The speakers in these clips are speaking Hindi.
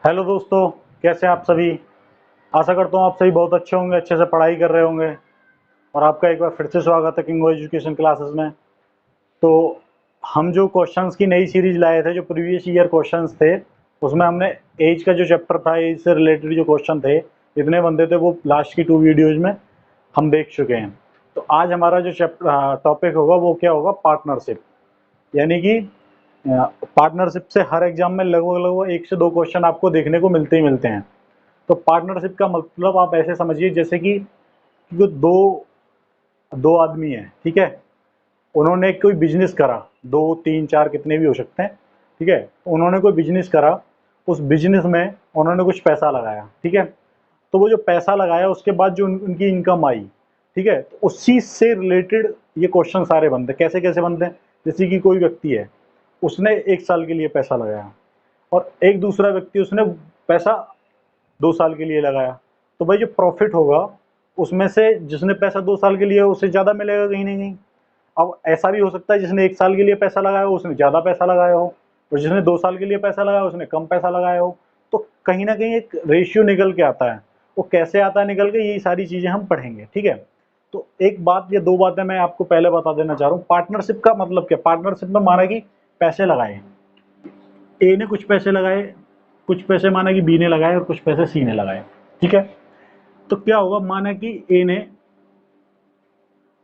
हेलो दोस्तों, कैसे हैं आप सभी। आशा करता हूँ आप सभी बहुत अच्छे होंगे, अच्छे से पढ़ाई कर रहे होंगे। और आपका एक बार फिर से स्वागत है किंगो एजुकेशन क्लासेस में। तो हम जो क्वेश्चंस की नई सीरीज लाए थे, जो प्रीवियस ईयर क्वेश्चंस थे, उसमें हमने एज का जो चैप्टर था, एज से रिलेटेड जो क्वेश्चन थे, जितने बनते थे वो लास्ट की 2 वीडियोज़ में हम देख चुके हैं। तो आज हमारा जो टॉपिक होगा वो क्या होगा, पार्टनरशिप। यानी कि पार्टनरशिप से हर एग्जाम में लगभग लगभग 1 से 2 क्वेश्चन आपको देखने को मिलते ही मिलते हैं। तो पार्टनरशिप का मतलब आप ऐसे समझिए जैसे कि जो दो दो आदमी हैं, ठीक है, उन्होंने कोई बिजनेस करा, 2 3 4 कितने भी हो सकते हैं, ठीक है। उन्होंने कोई बिजनेस करा, उस बिजनेस में उन्होंने कुछ पैसा लगाया, ठीक है। तो वो जो पैसा लगाया उसके बाद जो उनकी इनकम आई, ठीक है, तो उसी से रिलेटेड ये क्वेश्चन सारे बनते हैं। कैसे कैसे बनते हैं, जैसे कि कोई व्यक्ति है, उसने 1 साल के लिए पैसा लगाया, और एक दूसरा व्यक्ति उसने पैसा 2 साल के लिए लगाया। तो भाई जो प्रॉफिट होगा उसमें से जिसने पैसा 2 साल के लिए उसे ज़्यादा मिलेगा कहीं ना कहीं। अब ऐसा भी हो सकता है जिसने 1 साल के लिए पैसा लगाया हो उसने ज़्यादा पैसा लगाया हो, और जिसने 2 साल के लिए पैसा लगाया उसने कम पैसा लगाया हो। तो कहीं ना कहीं एक रेशियो निकल के आता है। वो कैसे आता है निकल के, ये सारी चीज़ें हम पढ़ेंगे, ठीक है। तो एक बात या 2 बातें मैं आपको पहले बता देना चाह रहा हूँ। पार्टनरशिप का मतलब क्या, पार्टनरशिप में माना कि पैसे लगाए, ए ने कुछ पैसे लगाए, कुछ पैसे माना कि बी ने लगाए और कुछ पैसे सी ने लगाए, ठीक है। तो क्या होगा, माना कि ए ने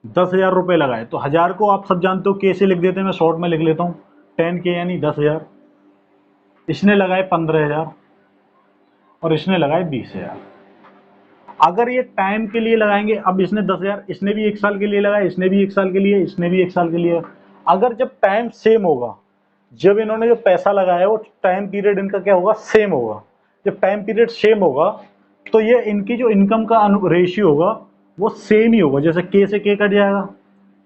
10,000 रुपये लगाए, तो 1000 को आप सब जानते हो के से लिख देते हैं, मैं शॉर्ट में लिख लेता हूँ 10K यानी 10,000। इसने लगाए 15,000 और इसने लगाए 20,000। अगर ये टाइम के लिए लगाएंगे, अब इसने 10,000, इसने भी 1 साल के लिए लगाया, इसने भी 1 साल के लिए, इसने भी 1 साल के लिए। अगर जब टाइम सेम होगा, जब इन्होंने जो पैसा लगाया वो टाइम पीरियड इनका क्या होगा, सेम होगा। जब टाइम पीरियड सेम होगा तो ये इनकी जो इनकम का रेशियो होगा वो सेम ही होगा। जैसे के से के कट जाएगा,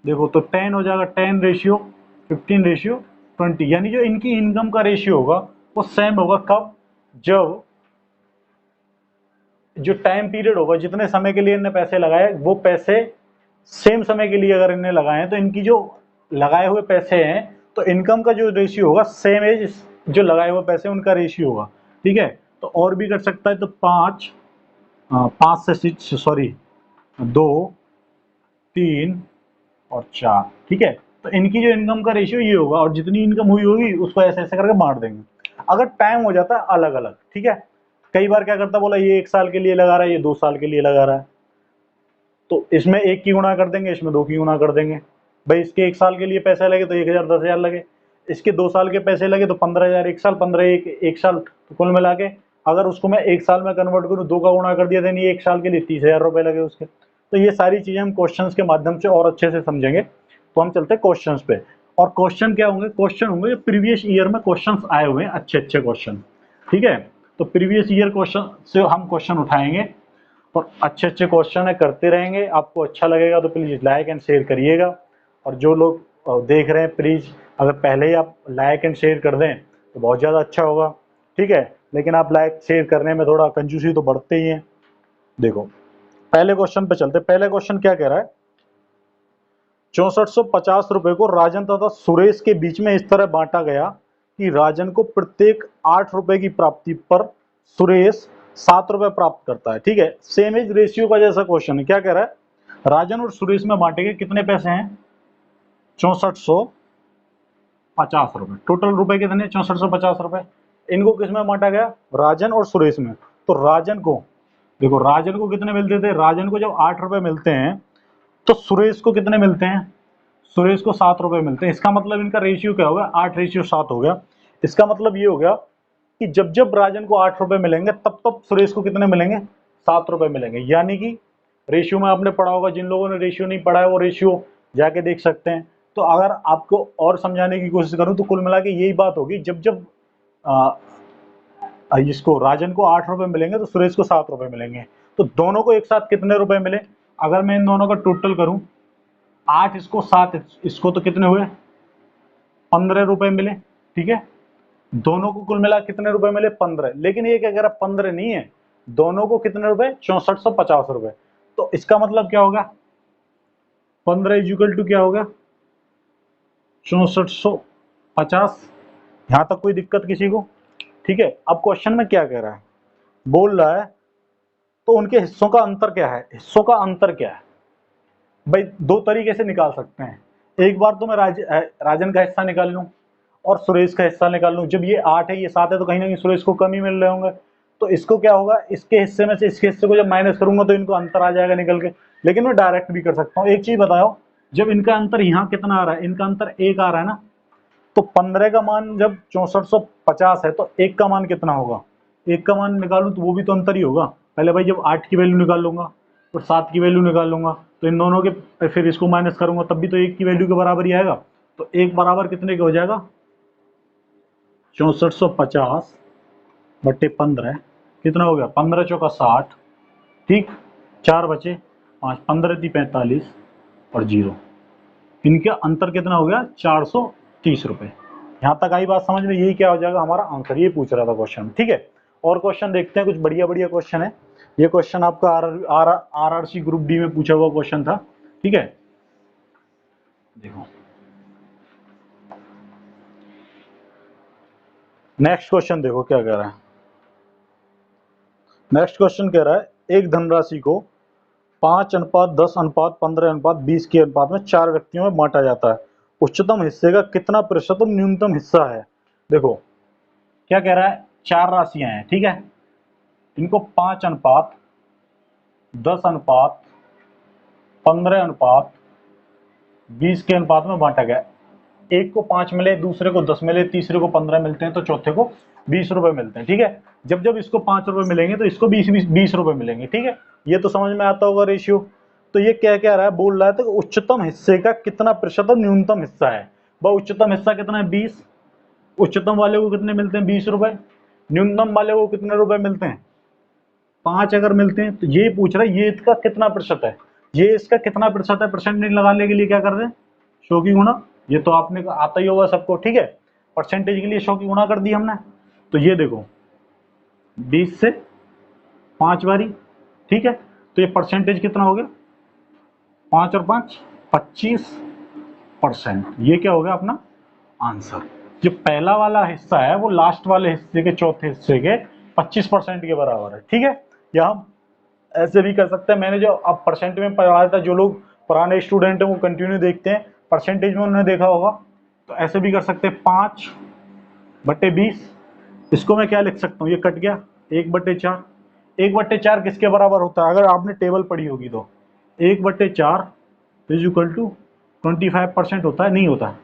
देखो, तो 10 हो जाएगा, 10:15:20, यानी जो इनकी इनकम का रेशियो होगा वो सेम होगा। कब, जब जो टाइम पीरियड होगा, जितने समय के लिए इन्होंने पैसे लगाए वो पैसे सेम समय के लिए अगर इन्हें लगाए हैं, तो इनकी जो लगाए हुए पैसे हैं, तो इनकम का जो रेशियो होगा सेम एज जो लगाए हुए पैसे उनका रेशियो होगा, ठीक है। तो और भी कर सकता है, तो 5 से 6, सॉरी, 2 3 और 4, ठीक है। तो इनकी जो इनकम का रेशियो ये होगा, और जितनी इनकम हुई होगी उसको ऐसे ऐसे करके बांट देंगे। अगर टाइम हो जाता है अलग अलग, ठीक है, कई बार क्या करता, बोला ये 1 साल के लिए लगा रहा है, ये 2 साल के लिए लगा रहा है, तो इसमें 1 की गुणा कर देंगे, इसमें 2 की गुणा कर देंगे। भाई इसके 1 साल के लिए पैसे लगे तो 1,000 10,000 लगे, इसके 2 साल के पैसे लगे तो 15,000 1 साल, 15 एक साल, तो कुल मिला के अगर उसको मैं 1 साल में कन्वर्ट करूँ, 2 का गुणा कर दिया, देनी 1 साल के लिए 30,000 रुपये लगे उसके। तो ये सारी चीज़ें हम क्वेश्चन के माध्यम से और अच्छे से समझेंगे। तो हम चलते हैं क्वेश्चन पे। और क्वेश्चन क्या होंगे, क्वेश्चन होंगे जो प्रीवियस ईयर में क्वेश्चन आए हुए हैं, अच्छे अच्छे क्वेश्चन, ठीक है। तो प्रीवियस ईयर क्वेश्चन से हम क्वेश्चन उठाएंगे और अच्छे अच्छे क्वेश्चन है करते रहेंगे। आपको अच्छा लगेगा तो प्लीज़ लाइक एंड शेयर करिएगा। और जो लोग देख रहे हैं, प्लीज़ अगर पहले ही आप लाइक एंड शेयर कर दें तो बहुत ज़्यादा अच्छा होगा, ठीक है। लेकिन आप लाइक शेयर करने में थोड़ा कंजूसी तो बढ़ते ही हैं। देखो, पहले क्वेश्चन पे चलते। पहले क्वेश्चन क्या कह रहा है, 6450 रुपये को राजन तथा सुरेश के बीच में इस तरह बांटा गया कि राजन को प्रत्येक 8 रुपए की प्राप्ति पर सुरेश 7 रुपए प्राप्त करता है, ठीक है। सेम एज रेशियो का जैसा क्वेश्चन है। क्या कह रहा है, राजन और सुरेश में बांटे गए कितने पैसे हैं, 6450 रुपए। टोटल रुपए कितने, 6450 रुपए। इनको किस में बांटा गया, राजन और सुरेश में। तो राजन को, देखो, राजन को कितने मिलते थे, राजन को जब 8 रुपए मिलते हैं तो सुरेश को कितने मिलते हैं, सुरेश को 7 रुपए मिलते हैं। इसका मतलब इनका रेशियो क्या होगा, 8:7 हो गया। इसका मतलब ये हो गया कि जब जब राजन को 8 रुपए मिलेंगे तब तब सुरेश को कितने मिलेंगे, 7 रुपए मिलेंगे। यानी कि रेशियो में आपने पढ़ा होगा, जिन लोगों ने रेशियो नहीं पढ़ा है वो रेशियो जाके देख सकते हैं। तो अगर आपको और समझाने की कोशिश करूं तो कुल मिला के यही बात होगी, जब जब इसको राजन को 8 रुपए मिलेंगे तो सुरेश को 7 रुपए मिलेंगे। तो दोनों को एक साथ कितने रुपए मिले, अगर मैं इन दोनों का टोटल करूं, 8 इसको, 7 इसको, तो कितने हुए, 15 रुपए मिले, ठीक है। दोनों को कुल मिला कितने रुपए मिले, 15। लेकिन ये क्या कह रहा, 15 नहीं है, दोनों को कितने रुपए, 6450 रुपए। तो इसका मतलब क्या होगा, 15 इक्वल टू क्या होगा, 6450। यहां तक कोई दिक्कत किसी को, ठीक है। अब क्वेश्चन में क्या कह रहा है, बोल रहा है तो उनके हिस्सों का अंतर क्या है, हिस्सों का अंतर क्या है भाई, दो तरीके से निकाल सकते हैं। एक बार तो मैं राजन का हिस्सा निकाल लूं और सुरेश का हिस्सा निकाल लूं। जब ये 8 है ये 7 है तो कहीं ना कहीं सुरेश को कम ही मिल रहे होंगे, तो इसको क्या होगा, इसके हिस्से में से इसके हिस्से को जब माइनस करूंगा तो इनको अंतर आ जाएगा निकल के। लेकिन मैं डायरेक्ट भी कर सकता हूँ। एक चीज बताओ, जब इनका अंतर यहाँ कितना आ रहा है, इनका अंतर 1 आ रहा है ना, तो 15 का मान जब 6450 है तो 1 का मान कितना होगा, 1 का मान निकालूं तो वो भी तो अंतर ही होगा। पहले भाई जब 8 की वैल्यू निकाल लूंगा और 7 की वैल्यू निकाल लूंगा तो इन दोनों के फिर इसको माइनस करूंगा तब भी तो 1 की वैल्यू के बराबर ही आएगा। तो 1 बराबर कितने के हो जाएगा, 6450 बट्टे 15 कितना हो गया, 15 चौका 60, ठीक, 4 बचे 5, 15 × 45 और 0, इनका अंतर कितना हो गया, 430 रुपए। यहाँ तक आई बात समझ में, यही क्या हो जाएगा हमारा आंसर, ये पूछ रहा था क्वेश्चन, ठीक है। और क्वेश्चन देखते हैं, कुछ बढ़िया बढ़िया क्वेश्चन है। ये क्वेश्चन आपका आरआरसी ग्रुप डी में पूछा हुआ क्वेश्चन था, ठीक है। देखो नेक्स्ट क्वेश्चन, देखो क्या कह रहा है। नेक्स्ट क्वेश्चन कह रहा है एक धनराशि को 5:10:15:20 के अनुपात में 4 व्यक्तियों में बांटा जाता है, उच्चतम हिस्से का कितना प्रतिशत और न्यूनतम हिस्सा है। देखो क्या कह रहा है, 4 राशियां हैं, ठीक है, इनको 5:10:15:20 के अनुपात में बांटा गया। एक को 5 मिले, दूसरे को 10 मिले, तीसरे को 15 मिलते हैं तो चौथे को 20 रुपए मिलते हैं, ठीक है। जब जब इसको 5 रुपए मिलेंगे तो इसको 20 रुपए मिलेंगे, ठीक है। ये तो समझ में आता होगा रेशियो। तो ये क्या कह रहा है, बोल रहा है तो उच्चतम हिस्से का कितना प्रतिशत और न्यूनतम हिस्सा है। वह उच्चतम हिस्सा कितना है, 20। उच्चतम वाले को कितने मिलते हैं, 20 रुपए। न्यूनतम वाले को कितने रुपए मिलते हैं, 5 अगर मिलते हैं। तो ये पूछ रहा है ये इसका कितना प्रतिशत है, ये इसका कितना प्रतिशत है। परसेंटेज लगाने के लिए क्या कर रहे हैं, 100 की गुणा, ये तो आपने आता ही होगा सबको, ठीक है। परसेंटेज के लिए 100 की गुणा कर दी हमने। तो ये देखो 20 से 5 बारी, ठीक है। तो ये परसेंटेज कितना हो गया, 5 और 5 25%। ये क्या हो गया अपना आंसर। जो पहला वाला हिस्सा है वो लास्ट वाले हिस्से के चौथे हिस्से के 25% के बराबर है, ठीक है। या हम ऐसे भी कर सकते हैं, मैंने जो अब परसेंट में पढ़ाया था, जो लोग पुराने स्टूडेंट हैं वो कंटिन्यू देखते हैं, परसेंटेज में उन्होंने देखा होगा। तो ऐसे भी कर सकते हैं, 5/20। इसको मैं क्या लिख सकता हूँ, ये कट गया, 1/4। 1/4 किसके बराबर होता है, अगर आपने टेबल पढ़ी होगी तो 1/4 इज इक्वल टू 25% होता है, नहीं होता है,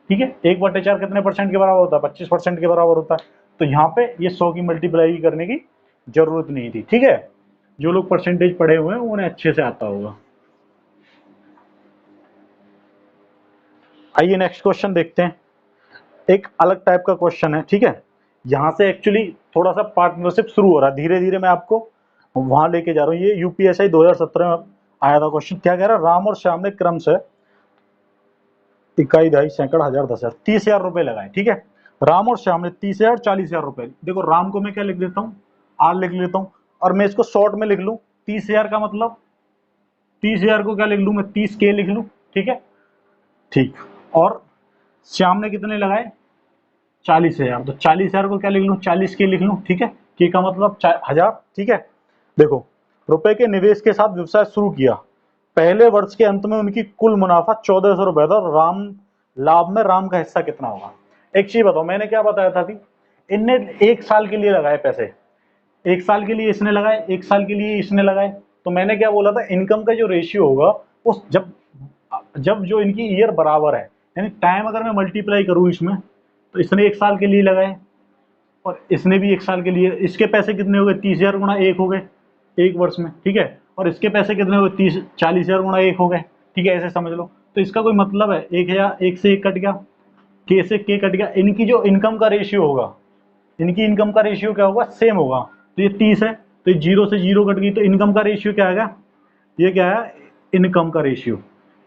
ठीक है। 1/4 कितने परसेंट के बराबर होता है, 25% के बराबर होता है। तो यहाँ पे ये 100 की मल्टीप्लाई करने की जरूरत नहीं थी, ठीक है। जो लोग परसेंटेज पढ़े हुए हैं उन्हें अच्छे से आता होगा। आइए नेक्स्ट क्वेश्चन देखते हैं, एक अलग टाइप का क्वेश्चन है, ठीक है। यहाँ से एक्चुअली थोड़ा सा पार्टनरशिप शुरू हो रहा है, धीरे धीरे मैं आपको वहां लेके जा रहा हूँ। ये यूपीएसआई 2017 में आया था क्वेश्चन। क्या कह रहा है, राम और श्याम ने क्रम से इकाई, दहाई, सैकड़ा, हजार, 10,000, 30,000 रुपए लगाए, ठीक है। राम और श्याम ने 30,000, 40,000 रुपए। देखो राम को मैं क्या लिख देता हूँ, आर लिख लेता हूँ, और मैं इसको शॉर्ट में लिख लूँ 30,000 का मतलब 30,000 को क्या लिख लूँ मैं, 30 के लिख लूँ, ठीक है, ठीक। और श्याम ने कितने लगाए, 40,000, तो 40,000 को क्या लिख लूँ, 40 के लिख लूँ, ठीक है। के का मतलब 1000, ठीक है। देखो रुपए के निवेश के साथ व्यवसाय शुरू किया, पहले वर्ष के अंत में उनकी कुल मुनाफा 1400 रुपए था। राम लाभ में राम का हिस्सा कितना होगा। एक चीज बताओ, मैंने क्या बताया था अभी, इनने 1 साल के लिए लगाए पैसे, 1 साल के लिए इसने लगाए, 1 साल के लिए इसने लगाए। तो मैंने क्या बोला था, इनकम का जो रेशियो होगा उस जब जब जो इनकी ईयर बराबर है, यानी टाइम अगर मैं मल्टीप्लाई करूं इसमें, तो इसने 1 साल के लिए लगाए और इसने भी 1 साल के लिए। इसके पैसे कितने हो गए, 30,000 गुणा 1 हो गए 1 वर्ष में, ठीक है। और इसके पैसे कितने हो गए, 40,000 गुणा 1 हो गए, ठीक है, ऐसे समझ लो। तो इसका कोई मतलब है, 1,000, 1 से 1 कट गया, के से के कट गया। इनकी जो इनकम का रेशियो होगा, इनकी इनकम का रेशियो क्या होगा, सेम होगा। तो ये 30 है, तो ये 0 से 0 कट गई, तो इनकम का रेशियो क्या आएगा, ये क्या है, इनकम का रेशियो।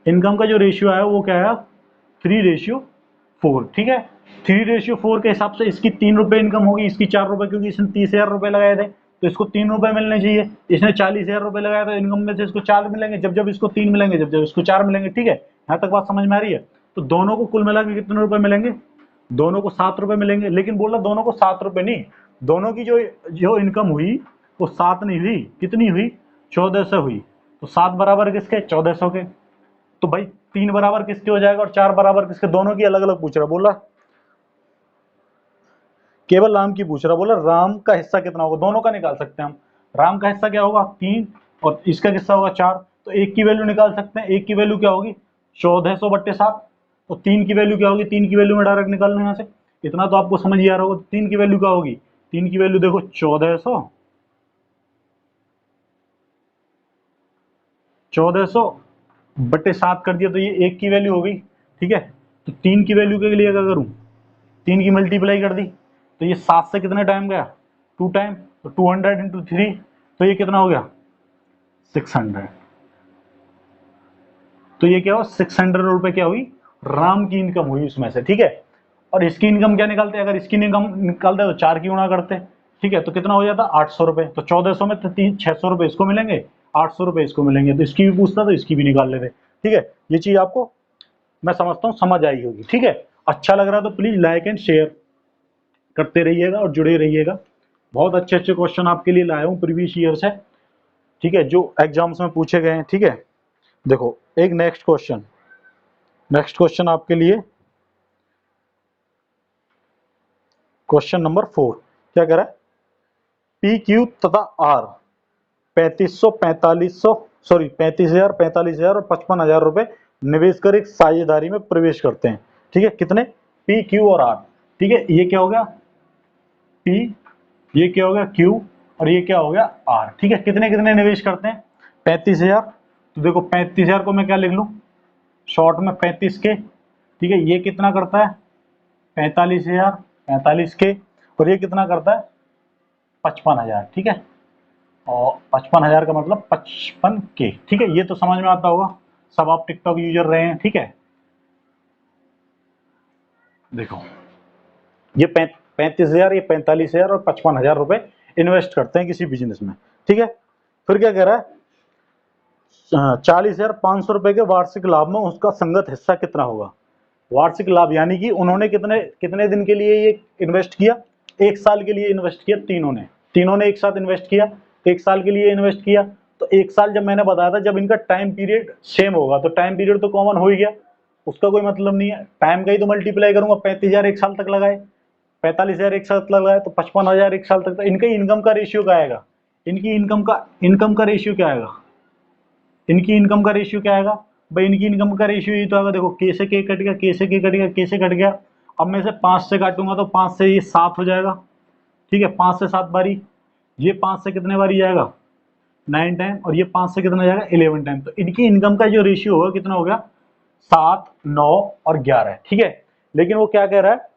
इनकम का जो रेशियो आया वो क्या आया, 3:4, ठीक है। 3:4 के हिसाब से इसकी 3 रुपए इनकम होगी, इसकी 4 रुपए, क्योंकि इसने 30,000 रुपए लगाए थे तो इसको 3 रुपए मिलने चाहिए। इसने 40,000 रुपए लगाया तो इनकम में से इसको 4 मिलेंगे, जब जब इसको 3 मिलेंगे, जब जब इसको 4 मिलेंगे, ठीक है। यहाँ तक बात समझ में आ रही है। तो दोनों को कुल मिला के कितने रुपए मिलेंगे, दोनों को 7 रुपए मिलेंगे। लेकिन बोला दोनों को 7 रुपए नहीं, दोनों की जो जो इनकम हुई वो 7 नहीं हुई, कितनी हुई, 1400 हुई। तो 7 बराबर किसके, 1400 के। तो भाई 3 बराबर किसके हो जाएगा और 4 बराबर किसके, दोनों की अलग अलग पूछ रहा, बोला केवल राम की पूछ रहा, बोला राम का हिस्सा कितना होगा, दोनों का निकाल सकते हैं हम। राम का हिस्सा क्या होगा 3 और इसका किस्सा होगा 4, तो एक की वैल्यू निकाल सकते हैं। एक की वैल्यू क्या होगी 1400/7, तो 3 की वैल्यू क्या होगी, 3 की वैल्यू में डायरेक्ट निकालना है यहाँ से। इतना तो आपको समझ ही आ रहा होगा। 3 की वैल्यू क्या होगी, 3 की वैल्यू देखो 1400/7 कर दिया तो ये 1 की वैल्यू हो गई, ठीक है। तो 3 की वैल्यू के लिए क्या करूं, 3 की मल्टीप्लाई कर दी, तो ये 7 से कितने टाइम गया, 2 टाइम, तो 200 × 3, तो ये कितना हो गया 600। तो ये क्या हुआ 600 रुपए क्या हुई, राम की इनकम हुई उसमें से, ठीक है। और इसकी इनकम क्या निकालते, अगर इसकी इनकम निकालते तो 4 की गुणा करते, ठीक है। तो कितना हो जाता 800 रुपए, तो 1400 में 600 रुपए इसको मिलेंगे, 800 रुपए इसको मिलेंगे, तो इसकी भी पूछता तो इसकी भी निकाल लेते, ठीक है। ये चीज आपको मैं समझता हूँ समझ आई होगी, ठीक है। अच्छा लग रहा है तो प्लीज लाइक एंड शेयर करते रहिएगा और जुड़े रहिएगा। बहुत अच्छे अच्छे क्वेश्चन आपके लिए लाया हूँ प्रीवियस ईयर से, ठीक है, जो एग्जाम्स में पूछे गए हैं, ठीक है। देखो एक नेक्स्ट क्वेश्चन आपके लिए, क्वेश्चन नंबर 4 क्या कह रहा है, पी क्यू तथा आर 35,000, 45,000 और 55,000 रुपए निवेश कर एक साझेदारी में प्रवेश करते हैं, ठीक है। कितने, पी क्यू और आर, ठीक है। ये क्या हो गया पी, ये क्या हो गया क्यू, और ये क्या हो गया आर, ठीक है। कितने कितने निवेश करते हैं 35,000, तो देखो 35,000 को मैं क्या लिख लूं शॉर्ट में 35 के, ठीक है। ये कितना करता है 45,000, 45 के, और ये कितना करता है 55,000, ठीक है। और 55,000 का मतलब 55 के, ठीक है। ये तो समझ में आता होगा, सब आप टिकटॉक यूजर रहे हैं, ठीक है। देखो ये 35,000, ये 45,000 और 55,000 रुपए इन्वेस्ट करते हैं किसी बिजनेस में, ठीक है। फिर क्या कह रहा है 40,500 रुपए के वार्षिक लाभ में उसका संगत हिस्सा कितना होगा। वार्षिक लाभ यानी कि उन्होंने कितने कितने दिन के लिए ये इन्वेस्ट किया, 1 साल के लिए इन्वेस्ट किया, तीनों ने एक साथ इन्वेस्ट किया, 1 साल के लिए इन्वेस्ट किया। तो 1 साल जब मैंने बताया था जब इनका टाइम पीरियड सेम होगा, तो टाइम पीरियड तो कॉमन हो ही गया, उसका कोई मतलब नहीं है, टाइम का ही तो मल्टीप्लाई करूंगा। 35,000 1 साल तक लगाए, 45,000 1 साल तक लगाए, तो 55,000 1 साल तक, तो इनका इनकम का रेशियो क्या आएगा, इनकी इनकम का रेशियो क्या आएगा, इनकी इनकम का रेशियो क्या आएगा भाई, इनकी इनकम का रेशियो ये तो आएगा, देखो के से के कट गया, के से के कट गया, के से कट गया। अब मैं से 5 से काटूंगा तो 5 से ये 7 हो जाएगा, ठीक है। 5 से 7 बारी, ये 5 से कितने बारी जाएगा 9 टाइम, और ये 5 से कितना जाएगा 11 टाइम। तो इनकी इनकम का जो रेशियो होगा कितना हो गया 7, 9 और 11, ठीक है। लेकिन वो क्या कह रहा है,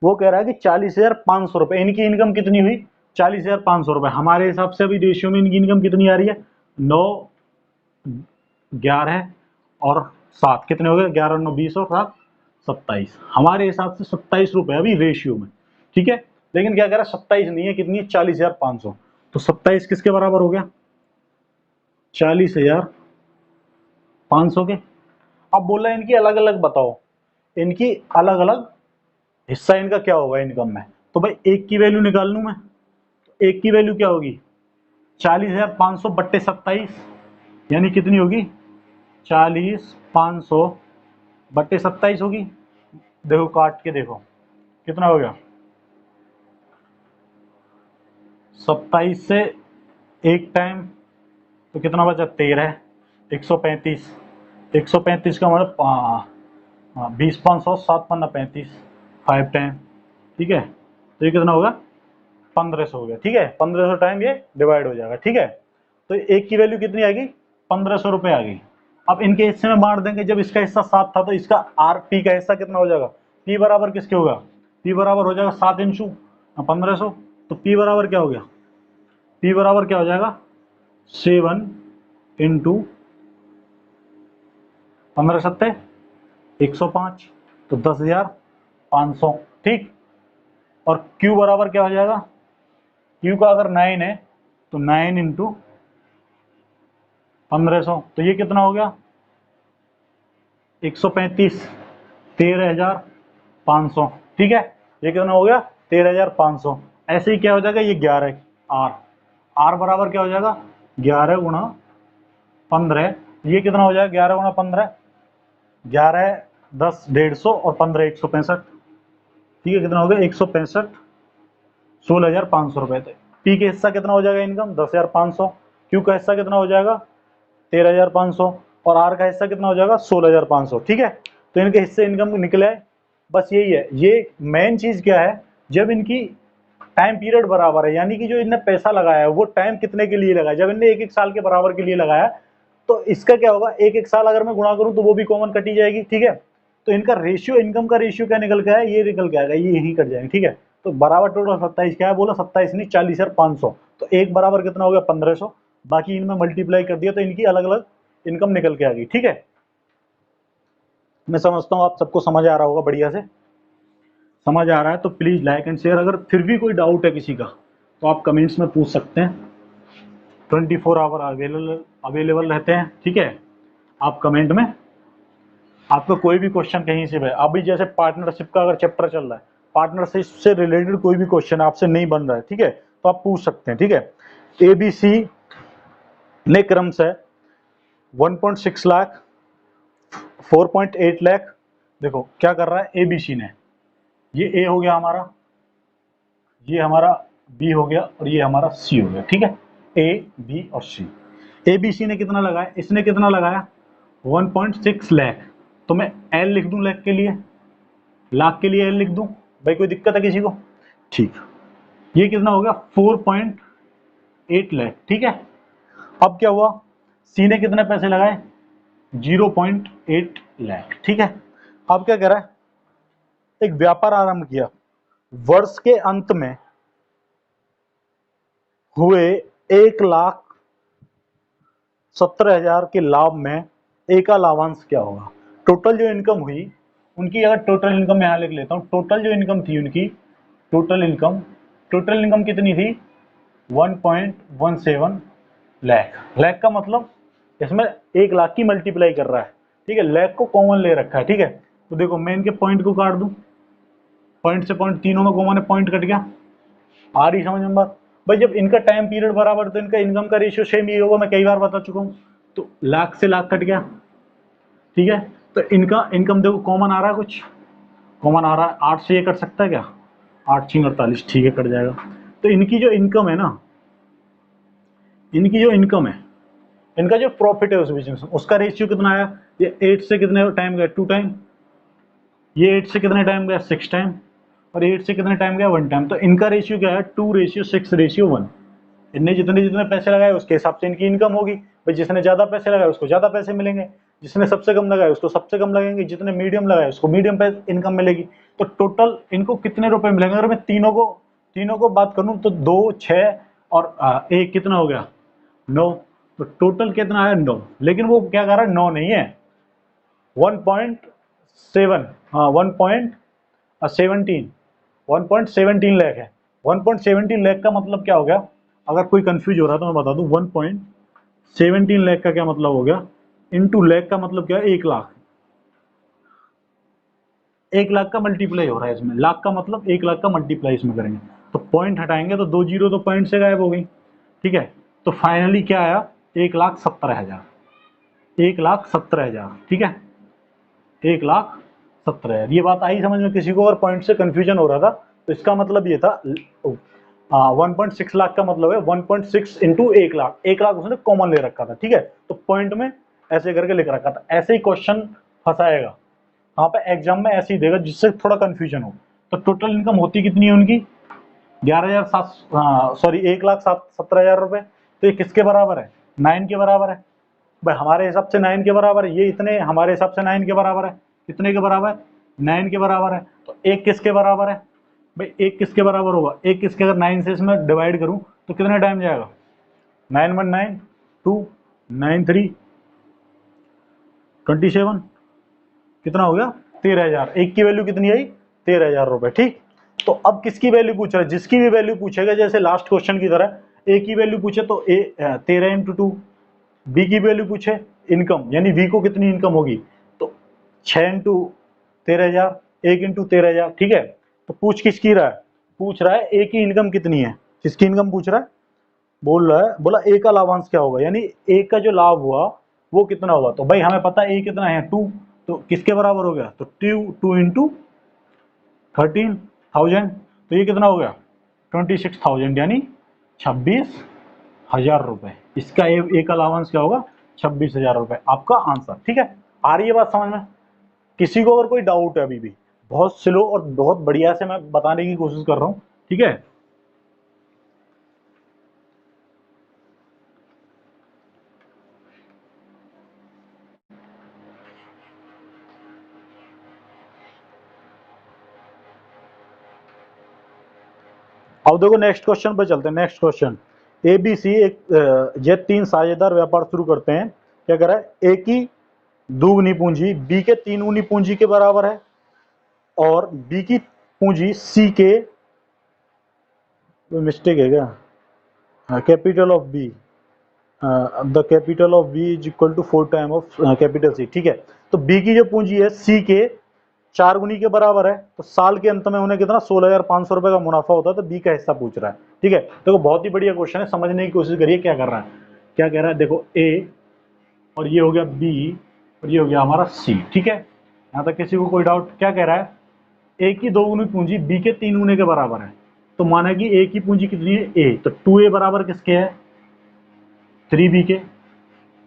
वो कह रहा है कि 40,500 रुपए इनकी इनकम कितनी हुई, 40,500 रुपए। हमारे हिसाब से अभी रेशियो में इनकी इनकम कितनी आ रही है 9, 11 और 7, कितने हो गए 11, 9, 20 और 7, 27। हमारे हिसाब से 27 रुपए अभी रेशियो में, ठीक है। लेकिन क्या कह रहा है 27 नहीं है, कितनी है 40,500, तो 27 किसके बराबर हो गया 40,500 के। अब बोल रहे हैं इनकी अलग अलग बताओ, इनकी अलग अलग हिस्सा इनका क्या होगा इनकम में। तो भाई एक की वैल्यू निकाल लूं मैं, तो एक की वैल्यू क्या होगी 40,500/27, यानी कितनी होगी 40,500/27 होगी। देखो काट के देखो कितना हो गया 27 से 1 टाइम, तो कितना बचा 13, 135, 135 का मतलब 20, 500, 7 पन्ना 35, 5 टाइम, ठीक है। तो ये कितना होगा 1500 हो गया, ठीक है। 1500 टाइम ये डिवाइड हो जाएगा, ठीक है। तो एक की वैल्यू कितनी आ गई 1500 रुपए आ गई। अब इनके हिस्से में बांट देंगे, जब इसका हिस्सा 7 था तो इसका आर पी का हिस्सा कितना हो जाएगा, पी बराबर किसके होगा, पी बराबर हो जाएगा 7 इंचू 1500, तो पी बराबर क्या हो गया, पी बराबर क्या हो जाएगा 7 इंटू 15 सत्ते 105, तो 10,500, ठीक। और Q बराबर क्या हो जाएगा, Q का अगर 9 है तो 9 इंटू 1500, तो ये कितना हो गया 135, 13,500, ठीक है। ये कितना हो गया 13,500। ऐसे ही क्या हो जाएगा, ये 11 आर, आर बराबर क्या हो जाएगा 11 गुणा 15, ये कितना हो जाएगा 11 गुणा 15, 11 10 150 और 15 165, ठीक है, कितना हो गया 165, 16,500 रुपए थे। पी के हिस्सा कितना हो जाएगा इनकम 10,500, क्यू का हिस्सा कितना हो जाएगा 13,500 और आर का हिस्सा कितना हो जाएगा 16,500, ठीक है। तो इनके हिस्से इनकम निकले आए, बस यही है। ये मेन चीज क्या है, जब इनकी टाइम पीरियड बराबर है, यानी कि जो इनने पैसा लगाया है वो टाइम कितने के लिए लगाया, जब इनने 1-1 साल के बराबर के लिए लगाया, तो इसका क्या होगा 1-1 साल अगर मैं गुणा करूं तो वो भी कॉमन कटी जाएगी, ठीक है। तो इनका रेशियो, इनकम का रेशियो क्या निकल के आया, ये निकल के आएगा, ये यही कट जाएंगे, ठीक है। तो बराबर टोटल 27 क्या है बोला, 27 नहीं 40,500, तो एक बराबर कितना हो गया 1500, बाकी इनमें मल्टीप्लाई कर दिया तो इनकी अलग अलग इनकम निकल के आ गई, ठीक है। मैं समझता हूँ आप सबको समझ आ रहा होगा, बढ़िया से समझ आ रहा है तो प्लीज लाइक एंड शेयर। अगर फिर भी कोई डाउट है किसी का तो आप कमेंट्स में पूछ सकते हैं, 24 आवर अवेलेबल रहते हैं, ठीक है। आप कमेंट में, आपका कोई भी क्वेश्चन कहीं से भी, अभी जैसे पार्टनरशिप का अगर चैप्टर चल रहा है, पार्टनरशिप से रिलेटेड कोई भी क्वेश्चन आपसे नहीं बन रहा है, ठीक है, तो आप पूछ सकते हैं, ठीक है। एबीसी ने क्रम से 1.6 लाख, 4.8 लाख, देखो क्या कर रहा है एबीसी ने, ये ए हो गया हमारा, ये हमारा बी हो गया और ये हमारा सी हो गया, ठीक है, ए बी और सी। ए बी सी ने कितना लगाया, इसने कितना लगाया 1.6 लाख, तो मैं एल लिख दूं, लाख के लिए, लाख के लिए एल लिख दूं, भाई कोई दिक्कत है किसी को, ठीक। ये कितना हो गया 4.8 लाख, ठीक है। अब क्या हुआ, सी ने कितने पैसे लगाए 0.8 लाख, ठीक है। अब क्या कह रहा है, एक व्यापार आरंभ किया, वर्ष के अंत में हुए 1,17,000 के लाभ में ए का लाभांश क्या होगा। टोटल जो इनकम हुई उनकी, अगर टोटल इनकम यहां लिख लेता हूं, टोटल जो इनकम थी उनकी, टोटल इनकम कितनी थी 1.17 लाख। लाख का मतलब इसमें 1 लाख की मल्टीप्लाई कर रहा है, ठीक है, लाख को कॉमन ले रखा है, ठीक है। तो देखो मैं इनके पॉइंट को काट दूं, पॉइंट से पॉइंट तीनों में कॉमन है, पॉइंट कट गया, आ रही समझ में बात। भाई जब इनका टाइम पीरियड बराबर तो इनका इनकम का रेशियो सेम ही होगा, मैं कई बार बता चुका हूं। तो लाख से लाख कट गया, ठीक है। तो इनका इनकम देखो कॉमन आ रहा है, कुछ कॉमन आ रहा है, 8 से ये कट सकता है क्या, 8 6 48, ठीक है कट जाएगा। तो इनकी जो इनकम है ना, इनकी जो इनकम है, इनका जो प्रॉफिट है उस बिजनेस में, उसका रेशियो कितना आया, ये 8 से कितने टाइम गया 2 टाइम, ये 8 से कितने टाइम गया 6 टाइम, और 8 से कितने टाइम गया 1 टाइम। तो इनका रेशियो क्या है 2:6:1। इनने जितने जितने पैसे लगाए उसके हिसाब से इनकी इनकम होगी। भाई जिसने ज्यादा पैसे लगाए उसको ज्यादा पैसे मिलेंगे, जिसने सबसे कम लगाए उसको सबसे कम लगेंगे, जितने मीडियम लगाए उसको मीडियम पैसे इनकम मिलेगी। तो टोटल इनको कितने रुपए मिलेंगे, अगर मैं तीनों को बात करूं तो 2 6 और 1 कितना हो गया 9। तो टोटल कितना है 9, लेकिन वो क्या कर रहा है 9 नहीं है 1.7, हाँ 1.17 लाख है। 1.17 लाख का मतलब क्या हो गया, अगर कोई कंफ्यूज हो रहा है तो मैं बता दूं, 1.17 लाख का क्या मतलब हो गया, इनटू लाख का मतलब क्या है 1 लाख, 1 लाख का मल्टीप्लाई हो रहा है इसमें, लाख का मतलब 1 लाख का मल्टीप्लाई इसमें करेंगे, तो पॉइंट हटाएंगे तो 2 जीरो तो पॉइंट से गायब हो गई, ठीक है। तो फाइनली क्या आया 1,17,000, 1,17,000, ठीक है, 1,17,000। ये बात आई समझ में किसी को, अगर पॉइंट से कंफ्यूजन हो रहा था तो इसका मतलब ये था 1.6 लाख का मतलब है 1.6 इंटू 1 लाख, 1 लाख उसने कॉमन ले रखा था, ठीक है। तो पॉइंट में ऐसे करके लिख रखा था, ऐसे ही क्वेश्चन फंसाएगा वहां पे एग्जाम में, ऐसे ही देगा जिससे थोड़ा कंफ्यूजन हो। तो टोटल इनकम होती कितनी है उनकी 11,700, सॉरी 1,17,000 रुपए। तो ये किसके बराबर है 9 के बराबर है। भाई हमारे हिसाब से 9 के बराबर है, ये इतने हमारे हिसाब से 9 के बराबर है, कितने के बराबर 9 के बराबर है। तो एक किसके बराबर है भाई, एक किसके बराबर होगा, एक किसके, अगर 9 से इसमें डिवाइड करूं तो कितने टाइम जाएगा 9 1 9 2 9 3 27, कितना हो गया 13,000। एक की वैल्यू कितनी आई 13,000 रुपए, ठीक। तो अब किसकी वैल्यू पूछ रहा है, जिसकी भी वैल्यू पूछेगा, जैसे लास्ट क्वेश्चन की तरह ए की वैल्यू पूछे तो ए 13 इंटू 2, बी की वैल्यू पूछे इनकम, यानी वी को कितनी इनकम होगी, तो 6 इंटू 13,000, 1 इंटू 13,000, ठीक है। तो पूछ किसकी रहा है पूछ रहा है ए की इनकम कितनी है, किसकी इनकम पूछ रहा है, बोल रहा है, बोला ए का लाभांश क्या होगा, यानी ए का जो लाभ हुआ वो कितना होगा। तो भाई हमें पता है ए कितना है 2, तो किसके बराबर हो गया, तो 2 इंटू 13,000, तो ये कितना हो गया 26,000, यानी 26,000 रुपए। इसका ए का अलाउंस क्या होगा 26,000 रुपए, आपका आंसर। ठीक है, आ रही है बात समझ में। किसी को अगर कोई डाउट है अभी भी, बहुत स्लो और बहुत बढ़िया से मैं बताने की कोशिश कर रहा हूं, ठीक है। अब देखो नेक्स्ट क्वेश्चन पे चलते हैं। Next question, A B C ये 3 साझेदार व्यापार शुरू करते हैं। क्या कह रहा है, ए की दुगुनी पूंजी बी के 3 गुनी पूंजी के बराबर है, और बी की पूंजी सी के, मिस्टेक है क्या, capital of B, the capital of B is equal to 4 time of capital C. ठीक है, तो बी की जो पूंजी है सी के 4 गुनी के बराबर है, तो साल के अंत में उन्हें कितना 16,500 रुपए का मुनाफा होता है, तो बी का हिस्सा पूछ रहा है। ठीक है, देखो बहुत ही बढ़िया क्वेश्चन है, समझने की कोशिश करिए क्या कर रहा है। क्या कह रहा है, देखो ए और ये हो गया बी और ये हो गया हमारा सी। ठीक है, यहाँ तक किसी को कोई डाउट। क्या कह रहा है, ए की 2 गुनी पूंजी बी के 3 गुने के बराबर है, तो माना कि ए की पूंजी कितनी है ए, तो 2a बराबर किसके है 3b के,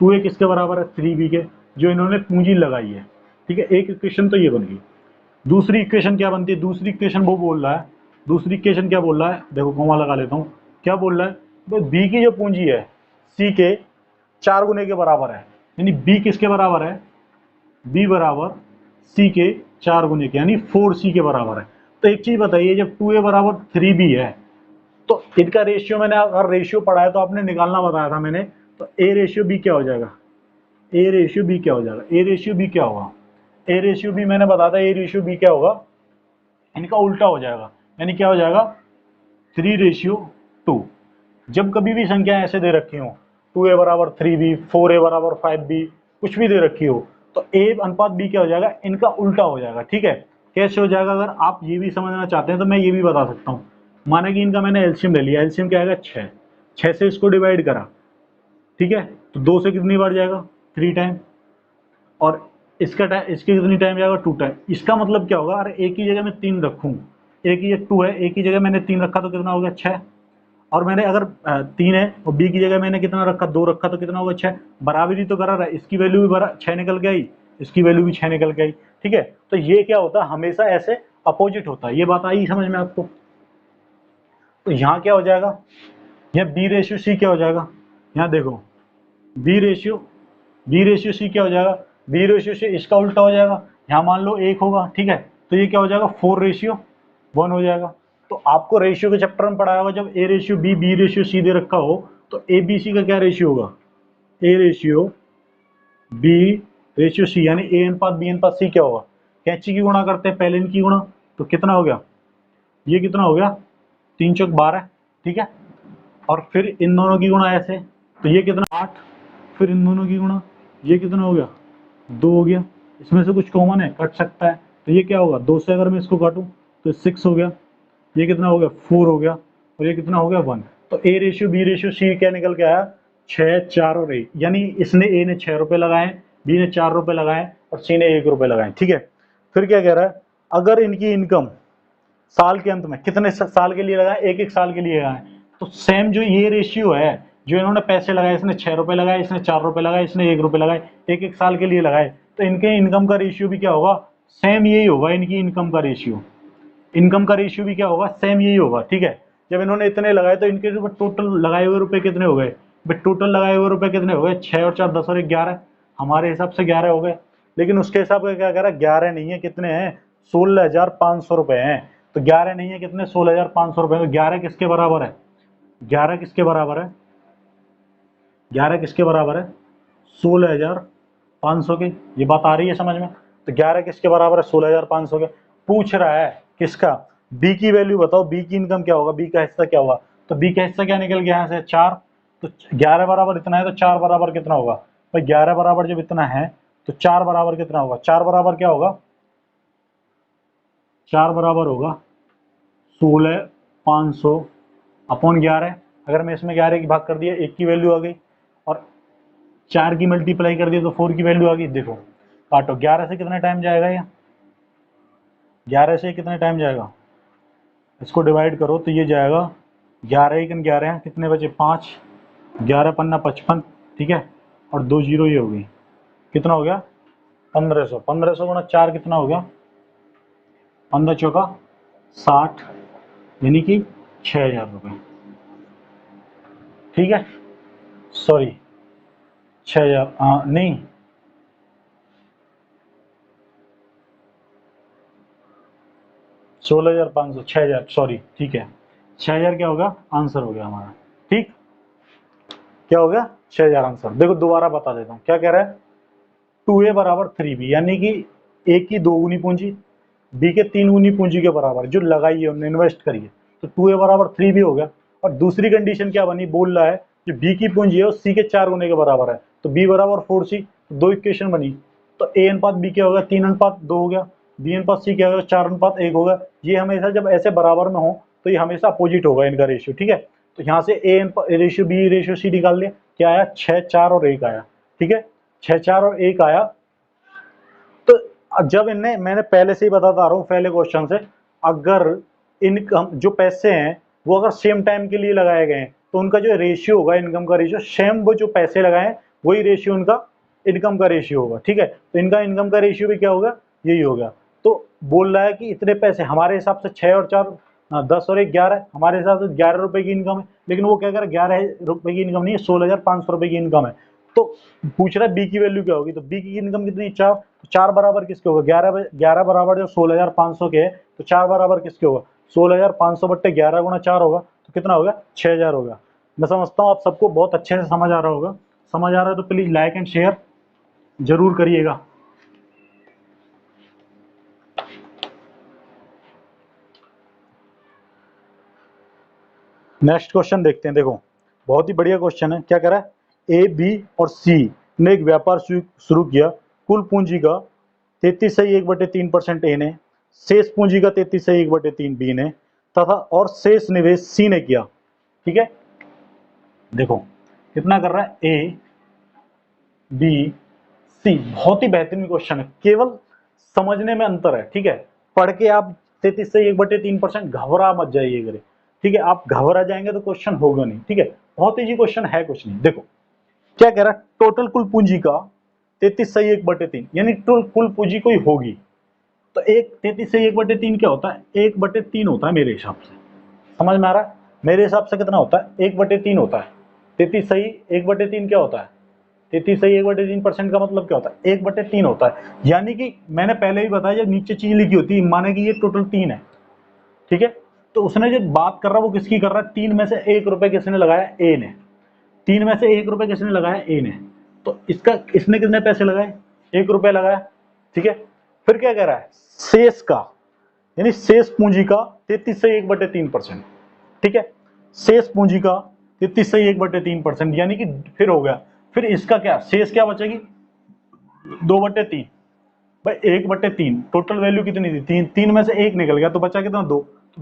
2a किसके बराबर है 3b के, जो इन्होंने पूंजी लगाई है। ठीक है, एक इक्वेशन तो ये बन गई। दूसरी इक्वेशन क्या बनती है, दूसरी इक्वेशन वो बोल रहा है, दूसरी इक्वेशन क्या बोल रहा है, देखो कोमा लगा लेता हूँ। क्या बोल रहा है, तो बी की जो पूंजी है सी के 4 गुने के बराबर है, यानी बी किसके बराबर है, बी बराबर सी के 4 गुने के, यानी 4c के बराबर है। तो एक चीज बताइए, जब 2a बराबर 3b है, तो इनका रेशियो, मैंने अगर रेशियो पढ़ा है तो आपने निकालना बताया था मैंने, तो ए रेशियो बी क्या हो जाएगा, ए रेशियो बी क्या हो जाएगा, ए रेशियो बी क्या होगा, ए रेशियो बी मैंने बताया था, ए रेशियो बी क्या होगा, इनका उल्टा हो जाएगा, यानी क्या हो जाएगा 3:2। जब कभी भी संख्या ऐसे दे रखी हो, 2a बराबर 3b, 4a बराबर 5b, कुछ भी दे रखी हो, तो a अनुपात b क्या हो जाएगा, इनका उल्टा हो जाएगा। ठीक है, कैसे हो जाएगा, अगर आप ये भी समझना चाहते हैं तो मैं ये भी बता सकता हूँ। माना कि इनका मैंने एलसीएम ले लिया, एलसीएम क्या आएगा 6, 6 से इसको डिवाइड करा, ठीक है, तो 2 से कितनी बार जाएगा 3 टाइम, और इसका टाइम, इसके कितनी टाइम जाएगा 2 टाइम। इसका मतलब क्या होगा, अरे एक ही जगह मैं 3 रखूँ, एक ही 2 है, एक ही जगह मैंने 3 रखा तो कितना हो गया 6, और मैंने अगर 3 है और बी की जगह मैंने कितना रखा 2 रखा तो कितना होगा 6, बराबरी तो करा रहा है, इसकी वैल्यू भी 6 निकल के आई, इसकी वैल्यू भी 6 निकल के आई। ठीक है, तो ये क्या होता है, हमेशा ऐसे अपोजिट होता है। ये बात आई समझ में आपको। तो यहाँ क्या हो जाएगा, यहाँ बी रेशियो सी क्या हो जाएगा, यहाँ देखो B ratio, B ratio C क्या हो जाएगा, बी रेशियो सी इसका उल्टा हो जाएगा, यहाँ मान लो 1 होगा। ठीक है, तो ये क्या हो जाएगा 4:1 हो जाएगा। तो आपको रेशियो के चैप्टर में पढ़ाया होगा, जब A ratio B ratio C दे रखा हो, तो ए बी सी का क्या रेशियो होगा, A ratio B ratio C, यानी ए अनुपात बी अनुपात सी क्या होगा, कैंची की गुणा करते हैं पहले इनकी गुणा, तो कितना हो गया, ये कितना हो गया 3 चौक 12। ठीक है, और फिर इन दोनों की गुणा ऐसे, तो ये कितना 8, फिर इन दोनों की गुणा, ये कितना हो गया 2 हो गया, इसमें से कुछ कॉमन है कट सकता है, तो ये क्या होगा 2 से अगर मैं इसको काटूं तो 6 हो गया, ये कितना हो गया 4 हो गया, और ये कितना हो गया 1। तो A ratio B ratio C क्या निकल के आया 6, 4 और 1, यानी इसने ए ने 6 रुपए लगाए, बी ने 4 रुपए लगाए और सी ने 1 रुपए लगाए। ठीक है, फिर क्या कह रहा है, अगर इनकी इनकम साल के अंत में कितने साल के लिए लगाए, एक एक साल के लिए लगाए, तो सेम जो ये रेशियो है, जो इन्होंने पैसे लगाए, इसने 6 रुपए लगाए, इसने 4 रुपए लगाए, इसने 1 रुपए लगाए, एक एक साल के लिए लगाए, तो इनके इनकम का रेशियो भी क्या होगा, सेम यही होगा, इनकी इनकम का रेशियो, इनकम का रेशियो भी क्या होगा सेम यही होगा। ठीक है, जब इन्होंने इतने लगाए तो इनके जो टोटल लगाए हुए रुपए कितने हो गए, टोटल लगाए हुए रुपए कितने हो गए 6 और 4 10 और 1 11, हमारे हिसाब से 11 हो गए, लेकिन उसके हिसाब से क्या कह रहा है 11 नहीं है, कितने हैं 16,500 रुपए हैं। तो 11 नहीं है, कितने 16,500 रुपए, तो 11 किसके बराबर है, 11 किसके बराबर है, 11 किसके बराबर है 16,500 के। ये बात आ रही है समझ में, तो 11 किसके बराबर है 16,500 के। पूछ रहा है किसका, बी की वैल्यू बताओ, बी की इनकम क्या होगा, बी का हिस्सा क्या होगा, तो बी का हिस्सा क्या निकल गया यहाँ से 4, तो 11 बराबर इतना है तो 4 बराबर कितना होगा भाई, 11 बराबर जब इतना है तो 4 बराबर कितना होगा, 4 बराबर क्या होगा, 4 बराबर होगा 16, 500 अपॉन 11। अगर मैं इसमें 11 की भाग कर दिया 1 की वैल्यू आ गई, और 4 की मल्टीप्लाई कर दिया तो 4 की वैल्यू आ गई। देखो काटो, 11 से कितना टाइम जाएगा, ये 11 से कितना टाइम जाएगा, इसको डिवाइड करो तो ये जाएगा 11 1 11 कितने बचे 5, 11 पन्ना 55, ठीक है, और 2 जीरो ये हो गई, कितना हो गया 1500। 1500 गुणा 4 कितना हो गया, 15 चौका 60, यानी कि 6000 रुपये, ठीक है, सॉरी 6000 नहीं, 16,500, 6000 सॉरी, ठीक है, 6000 क्या होगा आंसर हो गया हमारा, ठीक, क्या हो गया 6000 आंसर। देखो दोबारा बता देता हूँ क्या कह रहा है, 2a बराबर 3b, यानी कि a की 2 गुनी पूंजी b के 3 गुनी पूंजी के बराबर जो लगाई है उन्होंने, इन्वेस्ट करी है, तो 2a बराबर 3b हो गया। और दूसरी कंडीशन क्या बनी, बोल रहा है जो b की पूंजी है वो c के 4 गुने के बराबर है, तो b बराबर 4c, दो इक्वेशन बनी, तो a अनुपात b क्या होगा 3 अनुपात 2 हो गया, b अनुपात c क्या होगा 4 अनुपात 1 होगा। ये हमेशा जब ऐसे बराबर में हो तो ये हमेशा अपोजिट होगा इनका रेशियो, ठीक है। तो यहाँ से a ratio b ratio c निकाल लिया, क्या आया 6 4 और 1 आया, ठीक है, 6 4 और 1 आया। तो जब इनने, मैंने पहले से ही बताता आ रहा हूँ पहले क्वेश्चन से, अगर इनकम जो पैसे हैं वो अगर सेम टाइम के लिए लगाए गए हैं तो उनका जो रेशियो होगा इनकम का रेशियो, सेम वो जो पैसे लगाए हैं वही रेशियो उनका इनकम का रेशियो होगा, ठीक है। तो इनका इनकम का रेशियो भी क्या होगा, यही होगा। तो बोल रहा है कि इतने पैसे, हमारे हिसाब से 6 और 4 10 और 1 11, हमारे हिसाब से 11 रुपए की इनकम है, लेकिन वो क्या कर रहा है 11 रुपए की इनकम नहीं है, 16,500 रुपए की इनकम है। तो पूछ रहा है बी की वैल्यू क्या होगी, तो बी की इनकम कितनी, 4, तो 4 बराबर किसके होगा, 11 बराबर जो 16,500 के है, तो 4 बराबर किसके होगा 16,500 बट्टे 11 गुणा 4 होगा, तो कितना होगा 6000 होगा। मैं समझता हूँ आप सबको बहुत अच्छे से समझ आ रहा होगा, समझ आ रहा है तो प्लीज लाइक एंड शेयर जरूर करिएगा। नेक्स्ट क्वेश्चन देखते हैं, देखो बहुत ही बढ़िया क्वेश्चन है। क्या कह रहा है, ए बी और सी ने एक व्यापार शुरू किया, कुल पूंजी का 33.1/3% ए ने, शेष पूंजी का 33.1/3 बी ने, तथा और शेष निवेश सी ने किया, ठीक है। देखो कितना कर रहा है, ए बी सी, बहुत ही बेहतरीन क्वेश्चन है, केवल समझने में अंतर है, ठीक है। पढ़ के आप 33.1/3% घबरा मत जाइए, ठीक है, आप घबरा जाएंगे तो क्वेश्चन होगा नहीं, ठीक है। बहुत इजी क्वेश्चन है, कुछ नहीं। देखो क्या कह रहा है, टोटल कुल पूंजी का 33/1/3, यानी कुल पूंजी कोई होगी, तो 33/1/3 क्या होता है, 1/3 होता है मेरे हिसाब से, समझ में आ रहा है, मेरे हिसाब से कितना होता है 1/3 होता है। 33/1/3 क्या होता है, 33/1/3% का मतलब क्या होता है 1/3 होता है। यानी कि मैंने पहले ही बताया, जब नीचे चीज लिखी होती है माने कि ये टोटल 3 है, ठीक है, तो उसने जो बात कर रहा है वो किसकी कर रहा है, 3 में से 1 रुपए किसने लगाया, ए ने, 3 में से 1 रुपए किसने लगाया, ए ने, तो इसका इसने कितने पैसे लगाए, 1 रुपए लगाया, ठीक है। फिर क्या कह रहा है, शेष का, यानी शेष पूंजी का 33/1/3%, ठीक है, शेष पूंजी का 33/1/3%, यानी कि फिर हो गया, फिर इसका क्या शेष क्या बचेगी 2/3, भाई 1/3, टोटल वैल्यू कितनी थी 3, 3 में से 1 निकल गया तो बचा कितना 2, तो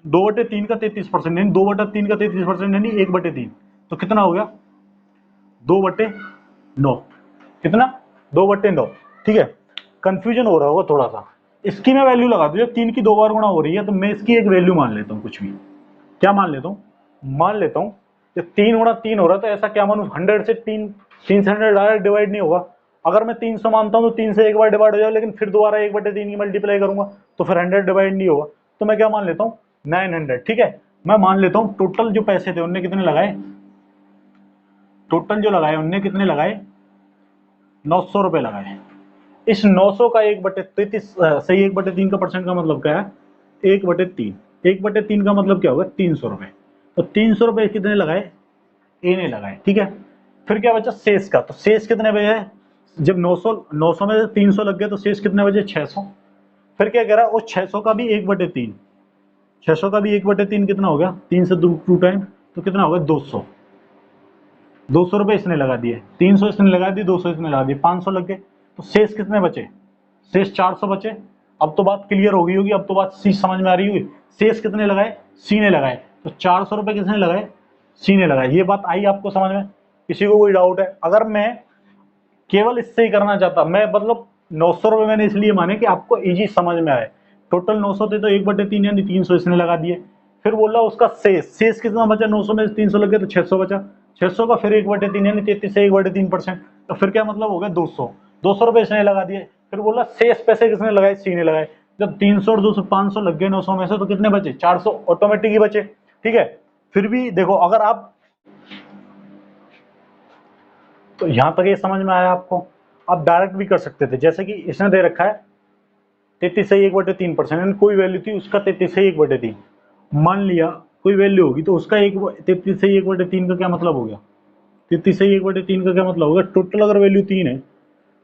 2/3 का 33%, यानी 2/3 का 33%, यानी 1/3, तो कितना हो गया 2/9, कितना 2/9, ठीक है। कंफ्यूजन हो रहा होगा थोड़ा सा, इसकी मैं वैल्यू लगा दूं, जब 3 की 2 बार गुणा हो रही है तो मैं इसकी एक वैल्यू मान लेता हूं, कुछ भी, क्या मान लेता हूं, मान लेता हूं जब 3 गुणा 3 हो रहा है तो ऐसा क्या मानूं 100 से 3 से 100 डायरेक्ट डिवाइड नहीं होगा। अगर मैं 300 मानता हूं तो 3 से एक बार डिवाइड हो जाए, लेकिन फिर दोबारा 1/3 की मल्टीप्लाई करूंगा तो फिर 100 डिवाइड नहीं होगा, तो मैं क्या मान लेता हूं 900, ठीक है। मैं मान लेता हूं टोटल जो पैसे थे उनने कितने लगाए, टोटल जो लगाए उनने कितने लगाए 900 रुपए लगाए। इस 900 का 1/33 सही 1/3 का परसेंट का मतलब क्या है 1/3, 1/3 का मतलब क्या होगा 300 रुपए, तो 300 रुपए कितने लगाए, ए ने लगाए, ठीक है। फिर क्या बचा शेष का, तो शेष कितने बचे है, जब 900 में से 300 लग गया तो शेष कितने बचे 600। फिर क्या कह रहा है वो 600 का भी 1/3, 600 का भी 1/3 कितना हो गया, 3 से 2 टाइम, तो कितना होगा 200, 200 रुपए इसने लगा दिए, 300 इसने लगा दिए, 200 इसने लगा दिए, 500 लग गए, तो शेष कितने बचे, शेष 400 बचे। अब तो बात क्लियर हो गई होगी, अब तो बात सी समझ में आ रही होगी, शेष कितने लगाए सी ने लगाए, तो 400 रुपये किसने लगाए, सी ने लगाए। ये बात आई आपको समझ में? किसी को कोई डाउट है? अगर मैं केवल इससे ही करना चाहता, मैं मतलब 900 रुपये मैंने इसलिए माने कि आपको इजी समझ में आए। टोटल 900 थे तो 1/3 यानी 300 इसने लगा दिए। फिर बोला उसका शेष कितना बचा, 900 में से 300 लग गया तो 600 बचा, 600 का फिर 1/3 यानी 33 से 1/3%, तो फिर क्या मतलब हो गया 200 रुपये इसने लगा दिए। फिर बोला शेष पैसे किसने लगाए, सी ने लगाए। जब 300 और 200 500 लग गए 900 में से, तो कितने बचे, 400 ऑटोमेटिक ही बचे। ठीक है, फिर भी देखो अगर आप, तो यहां तक ये समझ में आया आपको? आप डायरेक्ट भी कर सकते थे, जैसे कि इसने दे रखा है 33 से 1/3%, कोई वैल्यू थी उसका 33 से 1/3, मान लिया कोई वैल्यू होगी तो उसका 33 से 1/3 का क्या मतलब हो गया, 33 से 1/3 का क्या मतलब होगा, टोटल अगर वैल्यू 3 है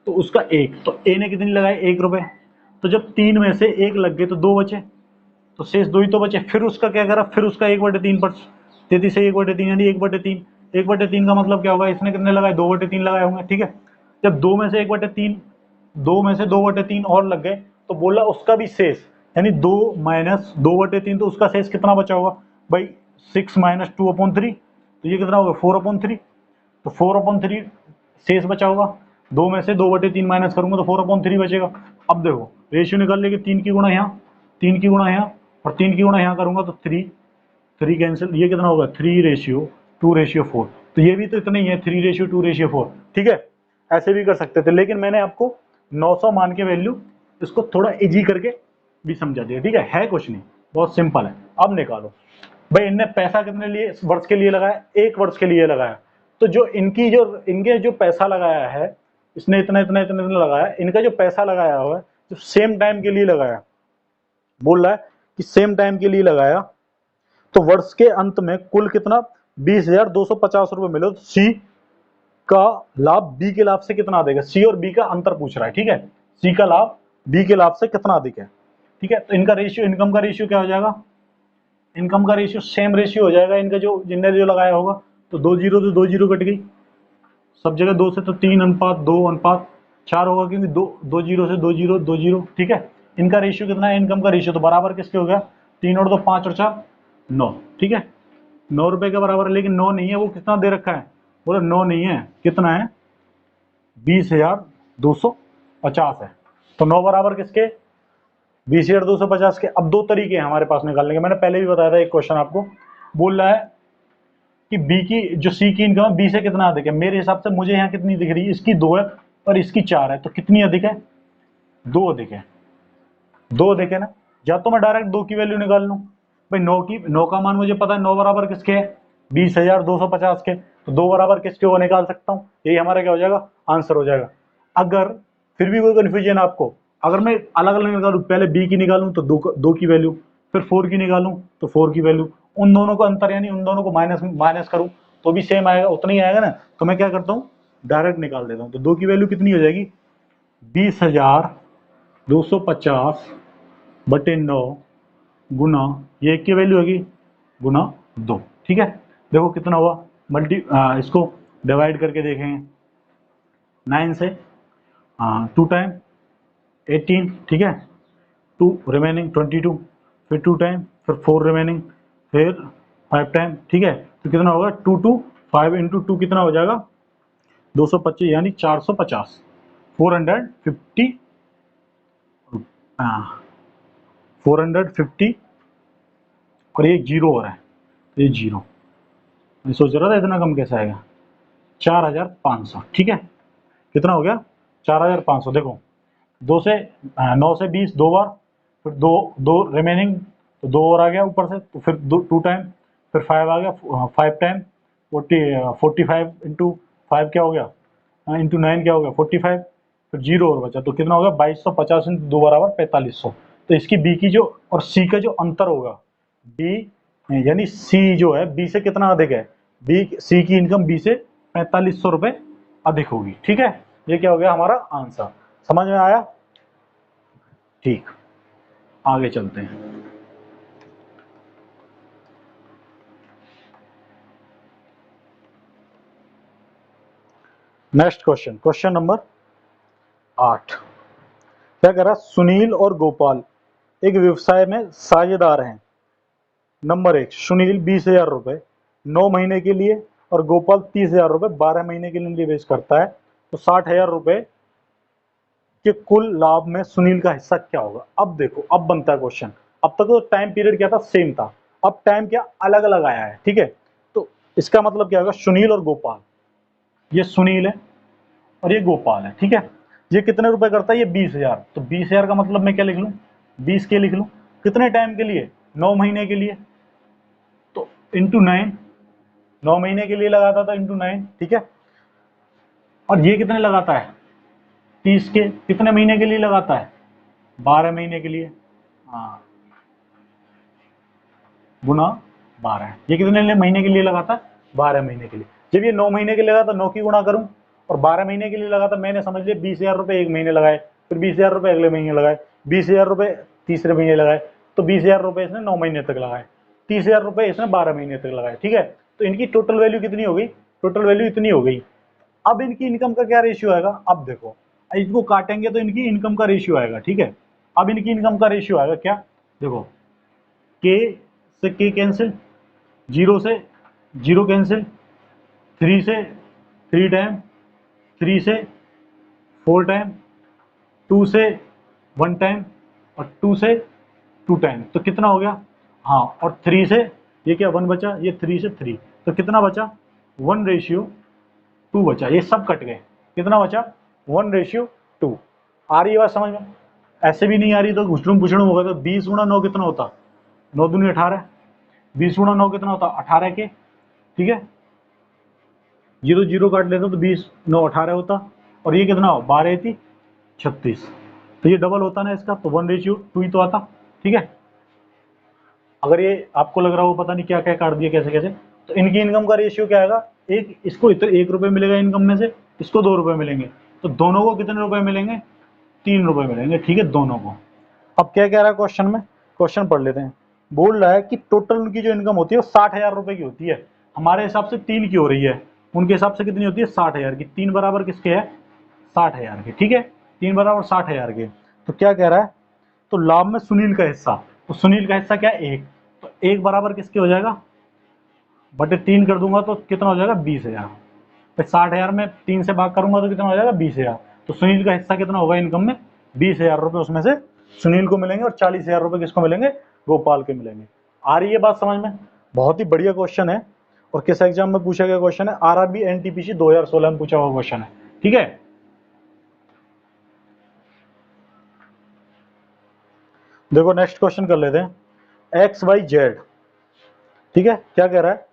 तो उसका 1, तो ए ने कितनी लगाए, 1 रुपए। तो जब 3 में से 1 लग गए तो 2 बचे, तो शेष 2 ही तो बचे। फिर उसका क्या करा, फिर उसका 1/3%, 33 से 1/3 यानी 1/3, 1/3 का मतलब क्या होगा, इसने कितने लगाए, 2/3 लगाए होंगे। ठीक है, जब 2 में से 1/3, 2 में से 2/3 और लग गए, तो बोला उसका भी शेष, यानी 2 माइनस 2/3, तो उसका शेष कितना बचा होगा भाई, 6 माइनस 2/3, तो ये कितना होगा 4/3, तो 4/3 शेष बचा होगा। 2 में से 2/3 माइनस करूंगा तो 4/3 बचेगा। अब देखो रेशियो निकाल लेंगे, 3 की गुणा यहाँ, 3 की गुणा यहाँ, और 3 की गुणा यहाँ करूंगा तो 3 कैंसिल, ये कितना होगा 3:2:4, तो ये भी तो इतना ही है, 3:2:4। ठीक है, ऐसे भी कर सकते थे, लेकिन मैंने आपको 900 मान के वैल्यू इसको थोड़ा इजी करके भी समझा दिया। ठीक है कुछ नहीं, बहुत सिंपल है। अब निकालो भाई, इनने पैसा कितने लिए वर्ष के लिए लगाया, 1 वर्ष के लिए लगाया, तो जो इनके जो पैसा लगाया है, इसने इतना इतना इतना इतना लगाया, इनका जो पैसा लगाया हुआ है, जो सेम टाइम के लिए लगाया, बोल रहा है कि सेम टाइम के लिए लगाया, तो वर्ष के अंत में कुल कितना 20,250 रुपए मिले, तो सी का लाभ बी के लाभ से कितना अधिक है, सी और बी का अंतर पूछ रहा है। ठीक है, सी का लाभ बी के लाभ से कितना अधिक है। ठीक है, तो इनका रेशियो, इनकम का रेशियो क्या हो जाएगा, इनकम का रेशियो सेम रेशियो हो जाएगा इनका, जो जिनने जो लगाया होगा, तो 2 जीरो तो 2 जीरो कट गई, सब जगह 2 से, तो 3:2:4 होगा, क्योंकि 2 जीरो से 2 जीरो 2 जीरो। ठीक है, इनका रेशियो कितना है, इनकम का रेशियो, तो बराबर किसके हो गया, 3 और 2 5 और 4 9। ठीक है, 9 रुपए के बराबर है, लेकिन 9 नहीं है, वो कितना दे रखा है, बोलो 9 नहीं है, कितना है 20,250 है, तो 9 बराबर किसके, 20,250 के। अब दो तरीके हैं हमारे पास निकालने के, मैंने पहले भी बताया था एक क्वेश्चन आपको, बोल रहा है कि बी की जो सी की इनकम है बी से कितना अधिक है। मेरे हिसाब से मुझे यहाँ कितनी दिख रही है, इसकी 2 है और इसकी 4 है, तो कितनी अधिक है, 2 अधिक है, 2 अधिक है ना। या तो मैं डायरेक्ट 2 की वैल्यू निकाल लूँ भाई, 9 का मान मुझे पता है, 9 बराबर किसके है 20,250 के, तो 2 बराबर किसके वो निकाल सकता हूँ, यही हमारा क्या हो जाएगा, आंसर हो जाएगा। अगर फिर भी कोई कन्फ्यूजन आपको, अगर मैं अलग अलग निकालूं, पहले बी की निकालूं तो 2 की वैल्यू, फिर 4 की निकालूं तो 4 की वैल्यू, उन दोनों को अंतर यानी उन दोनों को माइनस माइनस करूं तो भी सेम आएगा, उतना ही आएगा ना। तो मैं क्या करता हूँ, डायरेक्ट निकाल देता हूँ। तो 2 की वैल्यू कितनी हो जाएगी, 20,250 बटे 9 गुना, ये 1 की वैल्यू होगी, गुना 2। ठीक है, देखो कितना हुआ, इसको डिवाइड करके देखेंगे, 9 से 2 टाइम 18, ठीक है, 2 रिमेनिंग 22, फिर 2 टाइम, फिर 4 रिमेनिंग, फिर 5 टाइम। ठीक है, तो कितना होगा 2 2 5 इंटू 2 कितना हो जाएगा 225, यानी 450, 450, 450, और ये जीरो हो रहा है, तो ये जीरो, मैं सोच रहा था इतना कम कैसे आएगा, 4,500। ठीक है, कितना हो गया 4,500। देखो 2 से 9 से 20 2 बार, फिर 2 2 रिमेनिंग, तो 2 और आ गया ऊपर से, तो फिर 2 टाइम, फिर 5 आ गया, 5 टाइम 45 इंटू 5 क्या हो गया, इंटू 9 क्या हो गया 45, फिर जीरो और बचा, तो कितना होगा 2,250 इंटू 2 बराबर 4,500। तो इसकी बी की जो और सी का जो अंतर होगा, बी यानी सी जो है बी से कितना अधिक है, बी सी की इनकम बी से 4,500 रुपये अधिक होगी। ठीक है, ये क्या हो गया हमारा आंसर, समझ में आया। ठीक, आगे चलते हैं। Next question, question number 8। क्या कह रहा, सुनील और गोपाल एक व्यवसाय में साझेदार हैं, नंबर 1 सुनील 20,000 रुपये 9 महीने के लिए और गोपाल 30,000 रुपये 12 महीने के लिए निवेश करता है, तो 60,000 रुपये के कुल लाभ में सुनील का हिस्सा क्या होगा। अब देखो, अब बनता है क्वेश्चन। अब तक तो टाइम पीरियड क्या था, सेम था, अब टाइम क्या अलग अलग आया है, ठीक है। तो इसका मतलब क्या होगा, सुनील और गोपाल, ये सुनील है और ये गोपाल है, ठीक है। ये कितने रुपए करता है, ये 20,000, तो 20,000 का मतलब मैं क्या लिख लूं, 20 के लिख लूं। कितने टाइम के लिए, 9 महीने के लिए, तो इंटू 9, 9 महीने के लिए लगाता था इंटू 9, ठीक है। और ये कितने लगाता है, 30 के, कितने महीने के लिए लगाता है, 12 महीने के लिए, हाँ, गुना 12, ये कितने महीने के लिए लगाता है, 12 महीने के लिए। जब ये 9 महीने के लिए लगा तो 9 की गुणा करूं, और 12 महीने के लिए लगा तो मैंने समझ लिया 20,000 रुपये एक महीने लगाए, फिर 20,000 रुपये अगले महीने लगाए, 20,000 रुपये तीसरे महीने लगाए, तो 20,000 रुपये इसने 9 महीने तक लगाए, 30,000 रुपये इसने 12 महीने तक लगाए, ठीक है। तो इनकी टोटल वैल्यू कितनी हो गई, टोटल वैल्यू इतनी हो गई। अब इनकी इनकम का क्या रेशियो आएगा, अब देखो, इसको काटेंगे तो इनकी इनकम का रेशियो आएगा, ठीक है। अब इनकी इनकम का रेशियो आएगा क्या, देखो, के से के कैंसिल, 0 से 0 कैंसिल, 3 से 3 टाइम, 3 से 4 टाइम, 2 से 1 टाइम, और 2 से 2 टाइम, तो कितना हो गया, हाँ, और 3 से ये क्या 1 बचा, ये 3 से 3, तो कितना बचा, 1:2 बचा, ये सब कट गए, कितना बचा, 1:2। आ रही है बात समझ में, ऐसे भी नहीं आ रही तो घुसड़ू पुछड़ू होगा। तो 20 गुणा 9 कितना होता, 9 दूनी 18, 20 गुणा 9 कितना होता, 18 के, ठीक है। 0 0 काट लेते तो 20 9 18 होता, और ये कितना हो, 12 थी 36, तो ये डबल होता ना इसका, तो 1:2 ही तो आता, ठीक है। अगर ये आपको लग रहा हो पता नहीं क्या क्या काट दिया कैसे कैसे, तो इनकी इनकम का रेशियो क्या आएगा, एक इसको इतना 1 रुपये मिलेगा इनकम में से, इसको 2 रुपये मिलेंगे, तो दोनों को कितने रुपए मिलेंगे, 3 रुपये मिलेंगे, ठीक है, दोनों को। अब क्या कह रहा है क्वेश्चन में, क्वेश्चन पढ़ लेते हैं। बोल रहा है कि टोटल उनकी जो इनकम होती है वो 60,000 रुपये की होती है, हमारे हिसाब से 3 की हो रही है, उनके हिसाब से कितनी होती है, 60,000 की। 3 बराबर किसके है, 60,000 के, ठीक है, 3 बराबर 60,000 के। तो क्या कह रहा है, तो लाभ में सुनील का हिस्सा, तो सुनील का हिस्सा क्या है, 1, तो 1 बराबर किसके हो जाएगा, बटे 3 कर दूंगा तो कितना हो जाएगा, 20,000। फिर 60,000 में 3 से भाग करूंगा तो कितना हो जाएगा, 20,000। तो सुनील का हिस्सा कितना होगा इनकम में, 20,000 रुपये उसमें से सुनील को मिलेंगे, और 40,000 रुपये किसको मिलेंगे, गोपाल के मिलेंगे। आ रही है बात समझ में, बहुत ही बढ़िया क्वेश्चन है, और किस एग्जाम में पूछा गया क्वेश्चन है, आरआरबी एनटीपीसी 2016 में पूछा हुआ क्वेश्चन है, ठीक है। देखो नेक्स्ट क्वेश्चन कर लेते हैं, एक्स वाई जेड, ठीक है। क्या कह रहा है,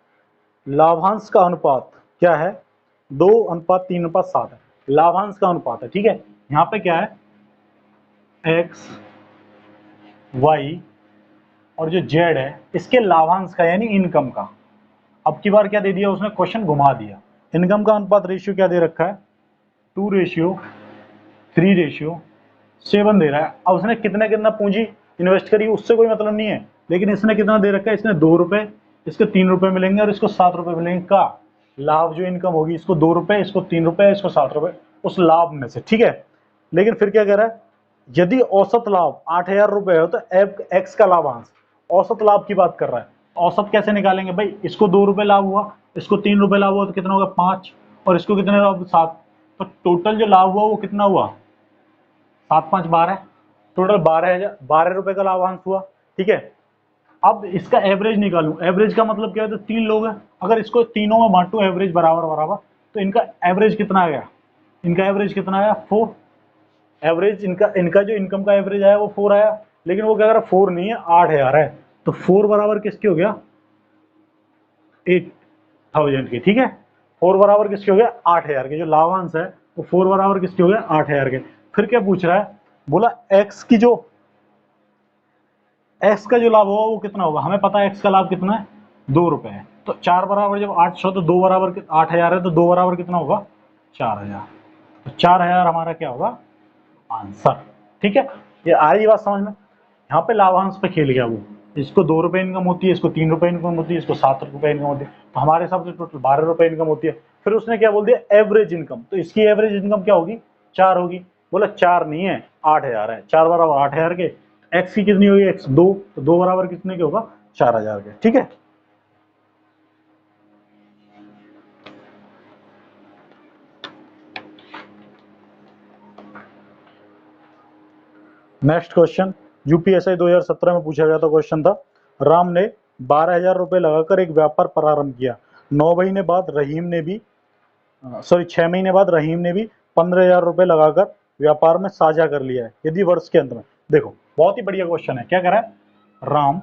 लाभांश का अनुपात क्या है, 2:3:7 है, लाभांश का अनुपात है, ठीक है। यहाँ पे क्या है, एक्स वाई और जो जेड है इसके लाभांश का यानी इनकम का। अब की बार क्या दे दिया उसने, क्वेश्चन घुमा दिया। इनकम का अनुपात रेशियो क्या दे रखा है, 2:3:7 दे रहा है। अब उसने कितना कितना पूंजी इन्वेस्ट करी उससे कोई मतलब नहीं है, लेकिन इसने कितना दे रखा है, इसने 2 रुपए, इसको 3 रुपए मिलेंगे और इसको 7 रुपए मिलेंगे का लाभ, जो इनकम होगी, इसको 2 रुपए, इसको 3 रुपए, इसको 7 रुपए, उस लाभ में से, ठीक है। लेकिन फिर क्या कह रहा है, यदि औसत लाभ 8,000 रुपए हो तो एक्स का लाभांश, औसत लाभ की बात कर रहा है। औसत कैसे निकालेंगे भाई, इसको 2 रुपए लाभ हुआ, इसको 3 रुपए लाभ हुआ, तो कितना होगा, 5, और इसको कितने लाभ, 7, तो टोटल जो लाभ हुआ वो कितना हुआ, 7 5 12, टोटल 12 रुपए का लाभांश हुआ, ठीक है। अब इसका एवरेज निकालूं, एवरेज का मतलब क्या है, तो 3 लोग हैं, अगर इसको तीनों में बांटू एवरेज बराबर बराबर, तो इनका एवरेज कितना आ गया, इनका एवरेज कितना आया, 4। एवरेज इनका इनका जो इनकम का एवरेज आया वो 4 आया, लेकिन वो क्या कर रहा है, 4 नहीं है, 8,000 है, तो 4 बराबर किसके हो गया, 8,000 के, ठीक है। 4 बराबर किसके हो गया, 8,000 के, जो लाभांश है वो 4 बराबर किसके हो गया, 8,000 के। फिर क्या पूछ रहा है, बोला एक्स का जो लाभ होगा वो कितना होगा, हमें पता है एक्स का लाभ कितना है, 2 रुपए है, तो 4 बराबर जब 800, तो 2 बराबर 8,000 है, तो 2 बराबर कितना होगा, 4,000, तो 4,000 हमारा क्या होगा, आंसर, ठीक है। ये आ रही बात समझ में, यहाँ पे लाभांश पे खेल गया वो, इसको 2 रुपए इनकम होती है, इसको 3 रुपए इनकम होती है, इसको 7 रुपए इनकम होती है, तो हमारे हिसाब से टोटल 12 रुपए इनकम होती है। फिर उसने क्या बोल दिया, एवरेज इनकम, तो इसकी एवरेज इनकम क्या होगी, 4 होगी। बोला 4 नहीं है, 8,000 है, 4 बराबर 8,000 के, एक्स की कितनी होगी, एक्स 2, तो 2 बराबर कितने के होगा, 4000 के, ठीक है। नेक्स्ट क्वेश्चन यूपीएसआई 2017 में पूछा गया था क्वेश्चन था, राम ने 12,000 रुपए लगाकर एक व्यापार प्रारंभ किया, 9 महीने बाद रहीम ने भी 6 महीने बाद रहीम ने भी 15,000 रुपए लगाकर व्यापार में साझा कर लिया है, यदि वर्ष के अंत में। देखो बहुत ही बढ़िया क्वेश्चन है, क्या कह रहा है, राम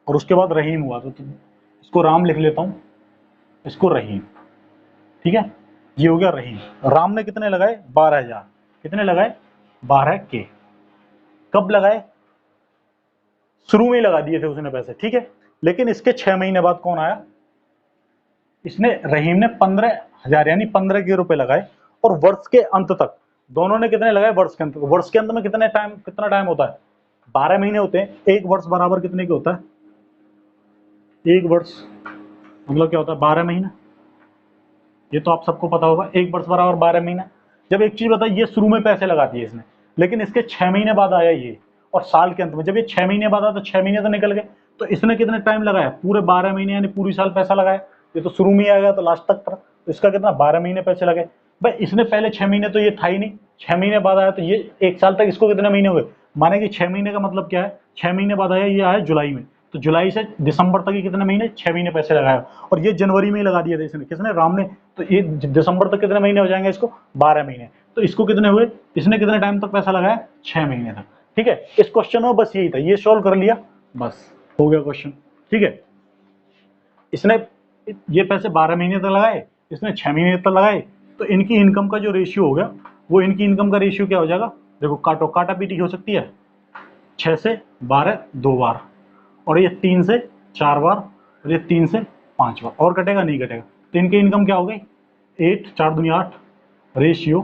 और उसके बाद रहीम हुआ, तो इसको राम लिख लेता हूं, इसको रहीम, ठीक है। ये हो गया रहीम। राम ने कितने लगाए, 12,000, कितने लगाए, 12 के। कब लगाए, शुरू में ही लगा दिए थे उसने पैसे, ठीक है। लेकिन इसके 6 महीने बाद कौन आया, इसने रहीम ने 15,000 यानी 15 के रुपए लगाए, और वर्ष के अंत तक दोनों ने कितने लगाए, वर्ष के अंत। वर्ष के अंत में कितना टाइम होता है, 12 महीने होते हैं। एक वर्ष बराबर कितने के होता है, एक वर्ष मतलब क्या होता है, 12 महीना। ये तो आप सबको पता होगा, एक वर्ष बराबर 12 महीना। जब एक चीज बताइए, ये शुरू में पैसे लगा दिए इसने, लेकिन इसके 6 महीने बाद आया ये, और साल के अंत में जब ये 6 महीने बाद आया तो 6 महीने तो निकल गए, तो इसने कितने टाइम लगाया, पूरे 12 महीने यानी पूरी साल पैसा लगाया। ये तो शुरू में ही आएगा तो लास्ट तक था, तो इसका कितना 12 महीने पैसे लगाए। भाई इसने पहले 6 महीने तो ये था ही नहीं, 6 महीने बाद आया, तो ये एक साल तक इसको कितने महीने हो गए, माने कि 6 महीने का मतलब क्या है, 6 महीने बाद आया, ये आया जुलाई में, तो जुलाई से दिसंबर तक ये कितने महीने, 6 महीने पैसे लगाया, और ये जनवरी में ही लगा दिया था इसने, किसने, राम ने। तो ये दिसंबर तक कितने महीने हो जाएंगे इसको, 12 महीने। तो इसको कितने हुए, इसने कितने टाइम तक पैसा लगाया, 6 महीने तक, ठीक है। इस क्वेश्चन में बस यही था, ये सॉल्व कर लिया, बस हो गया क्वेश्चन, ठीक है। इसने ये पैसे 12 महीने तक लगाए, इसने 6 महीने तक लगाए, तो इनकी इनकम का जो रेशियो हो गया, वो इनकी इनकम का रेशियो क्या हो जाएगा, देखो काटो, काटा पीटी हो सकती है, 6 से 12 2 बार, और ये 3 से 4 बार, और ये 3 से 5 बार, और कटेगा नहीं कटेगा। तो इनकी इनकम क्या हो गई, 8 4 दूनी 8, रेशियो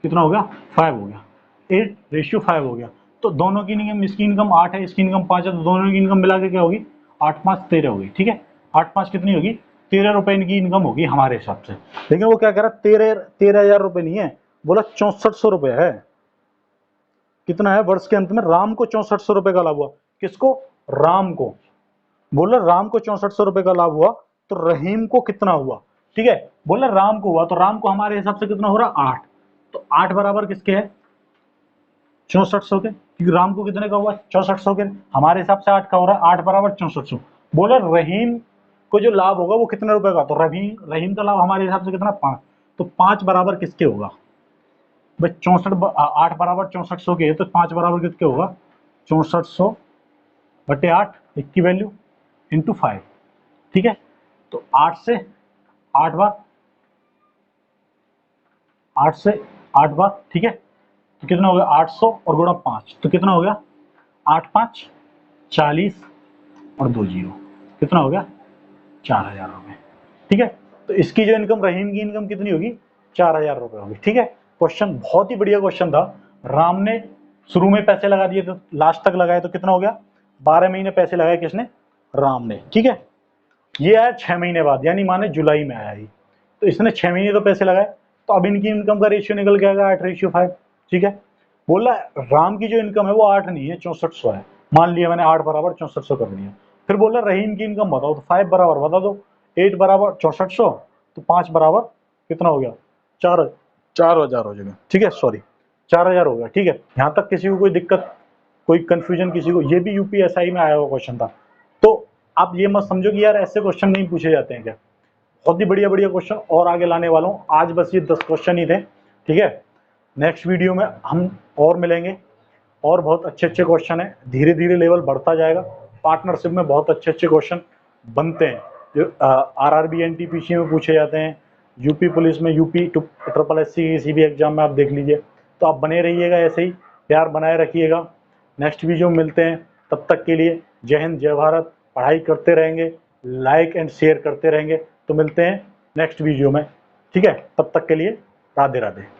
कितना हो गया, 5 हो गया, 8 रेशियो 5 हो गया। तो दोनों की इनकम, इसकी इनकम 8 है, इसकी इनकम 5 है, तो दोनों की इनकम मिला के क्या होगी, 8 5 13 होगी, ठीक है। 8 5 कितनी होगी, 13 रुपए इनकी इनकम होगी हमारे हिसाब से। लेकिन वो क्या कह रहा है, 13,000 रुपए नहीं है, बोला 6400 रुपए है। कितना है, वर्ष के अंत में राम को 6400 रुपए का लाभ हुआ, किसको, राम को। बोला राम को 6400 रुपए का लाभ हुआ, तो रहीम को कितना हुआ, ठीक है। बोला राम को हुआ, तो राम को हमारे हिसाब से कितना हो रहा, 8। तो 8 बराबर किसके है, 6400 के, क्योंकि राम को कितने का हुआ, 6400 के, हमारे हिसाब से 8 का हो रहा है, 8 बराबर 6400। बोला रहीम को जो लाभ होगा वो कितने रुपए का, तो रहीम का लाभ हमारे हिसाब से कितना, 5। तो 5 बराबर किसके होगा भाई, 8 बराबर 6400 के, तो 5 बराबर किसके होगा, 6400 बटे 8, की वैल्यू इंटू 5, ठीक है। तो 8 से 8 बार, 8 से 8 बार, ठीक है। तो कितना हो गया, 800 और गुणा 5, तो कितना हो गया, 8 5 40 और 2 जीरो, कितना हो गया, 4000 रुपए, ठीक है। तो इसकी जो इनकम, रहीम की इनकम कितनी होगी, 4000 रुपए होगी, ठीक है। क्वेश्चन बहुत ही बढ़िया क्वेश्चन था। राम ने शुरू में पैसे लगा दिए, तो लास्ट तक लगाए, तो कितना हो गया, 12 महीने पैसे लगाए किसने, राम ने, ठीक है। ये आया 6 महीने बाद, यानी माने जुलाई में आया ये, तो इसने 6 महीने तो पैसे लगाए, तो अब इनकी इनकम का रेशियो निकल के आएगा 8:5, ठीक है। बोला राम की जो इनकम है वो 8 नहीं है, 6400 है, मान लिया मैंने, 8 बराबर 6400 कर लिया। फिर बोला रहीम की इनकम बताओ, तो 5 बराबर बता दो, 8 बराबर 6400, तो 5 बराबर कितना हो गया, 4000 हो जाएगा, ठीक है, सॉरी 4000 हो गया, ठीक है। यहाँ तक किसी को कोई दिक्कत, कोई कंफ्यूजन किसी को, ये भी यूपीएसआई में आया हुआ क्वेश्चन था। तो आप ये मत समझो कि यार ऐसे क्वेश्चन नहीं पूछे जाते हैं क्या, बहुत ही बढ़िया बढ़िया क्वेश्चन और आगे लाने वाला हूँ। आज बस ये 10 क्वेश्चन ही थे, ठीक है। नेक्स्ट वीडियो में हम और मिलेंगे, और बहुत अच्छे अच्छे क्वेश्चन है, धीरे धीरे लेवल बढ़ता जाएगा। पार्टनरशिप में बहुत अच्छे अच्छे क्वेश्चन बनते हैं, जो आरआरबी एनटीपीसी में पूछे जाते हैं, यूपी पुलिस में, यूपी SSS किसी भी एग्जाम में आप देख लीजिए। तो आप बने रहिएगा, ऐसे ही प्यार बनाए रखिएगा। नेक्स्ट वीडियो में मिलते हैं, तब तक के लिए जय हिंद जय भारत। पढ़ाई करते रहेंगे, लाइक एंड शेयर करते रहेंगे, तो मिलते हैं नेक्स्ट वीडियो में, ठीक है। तब तक के लिए राधे राधे।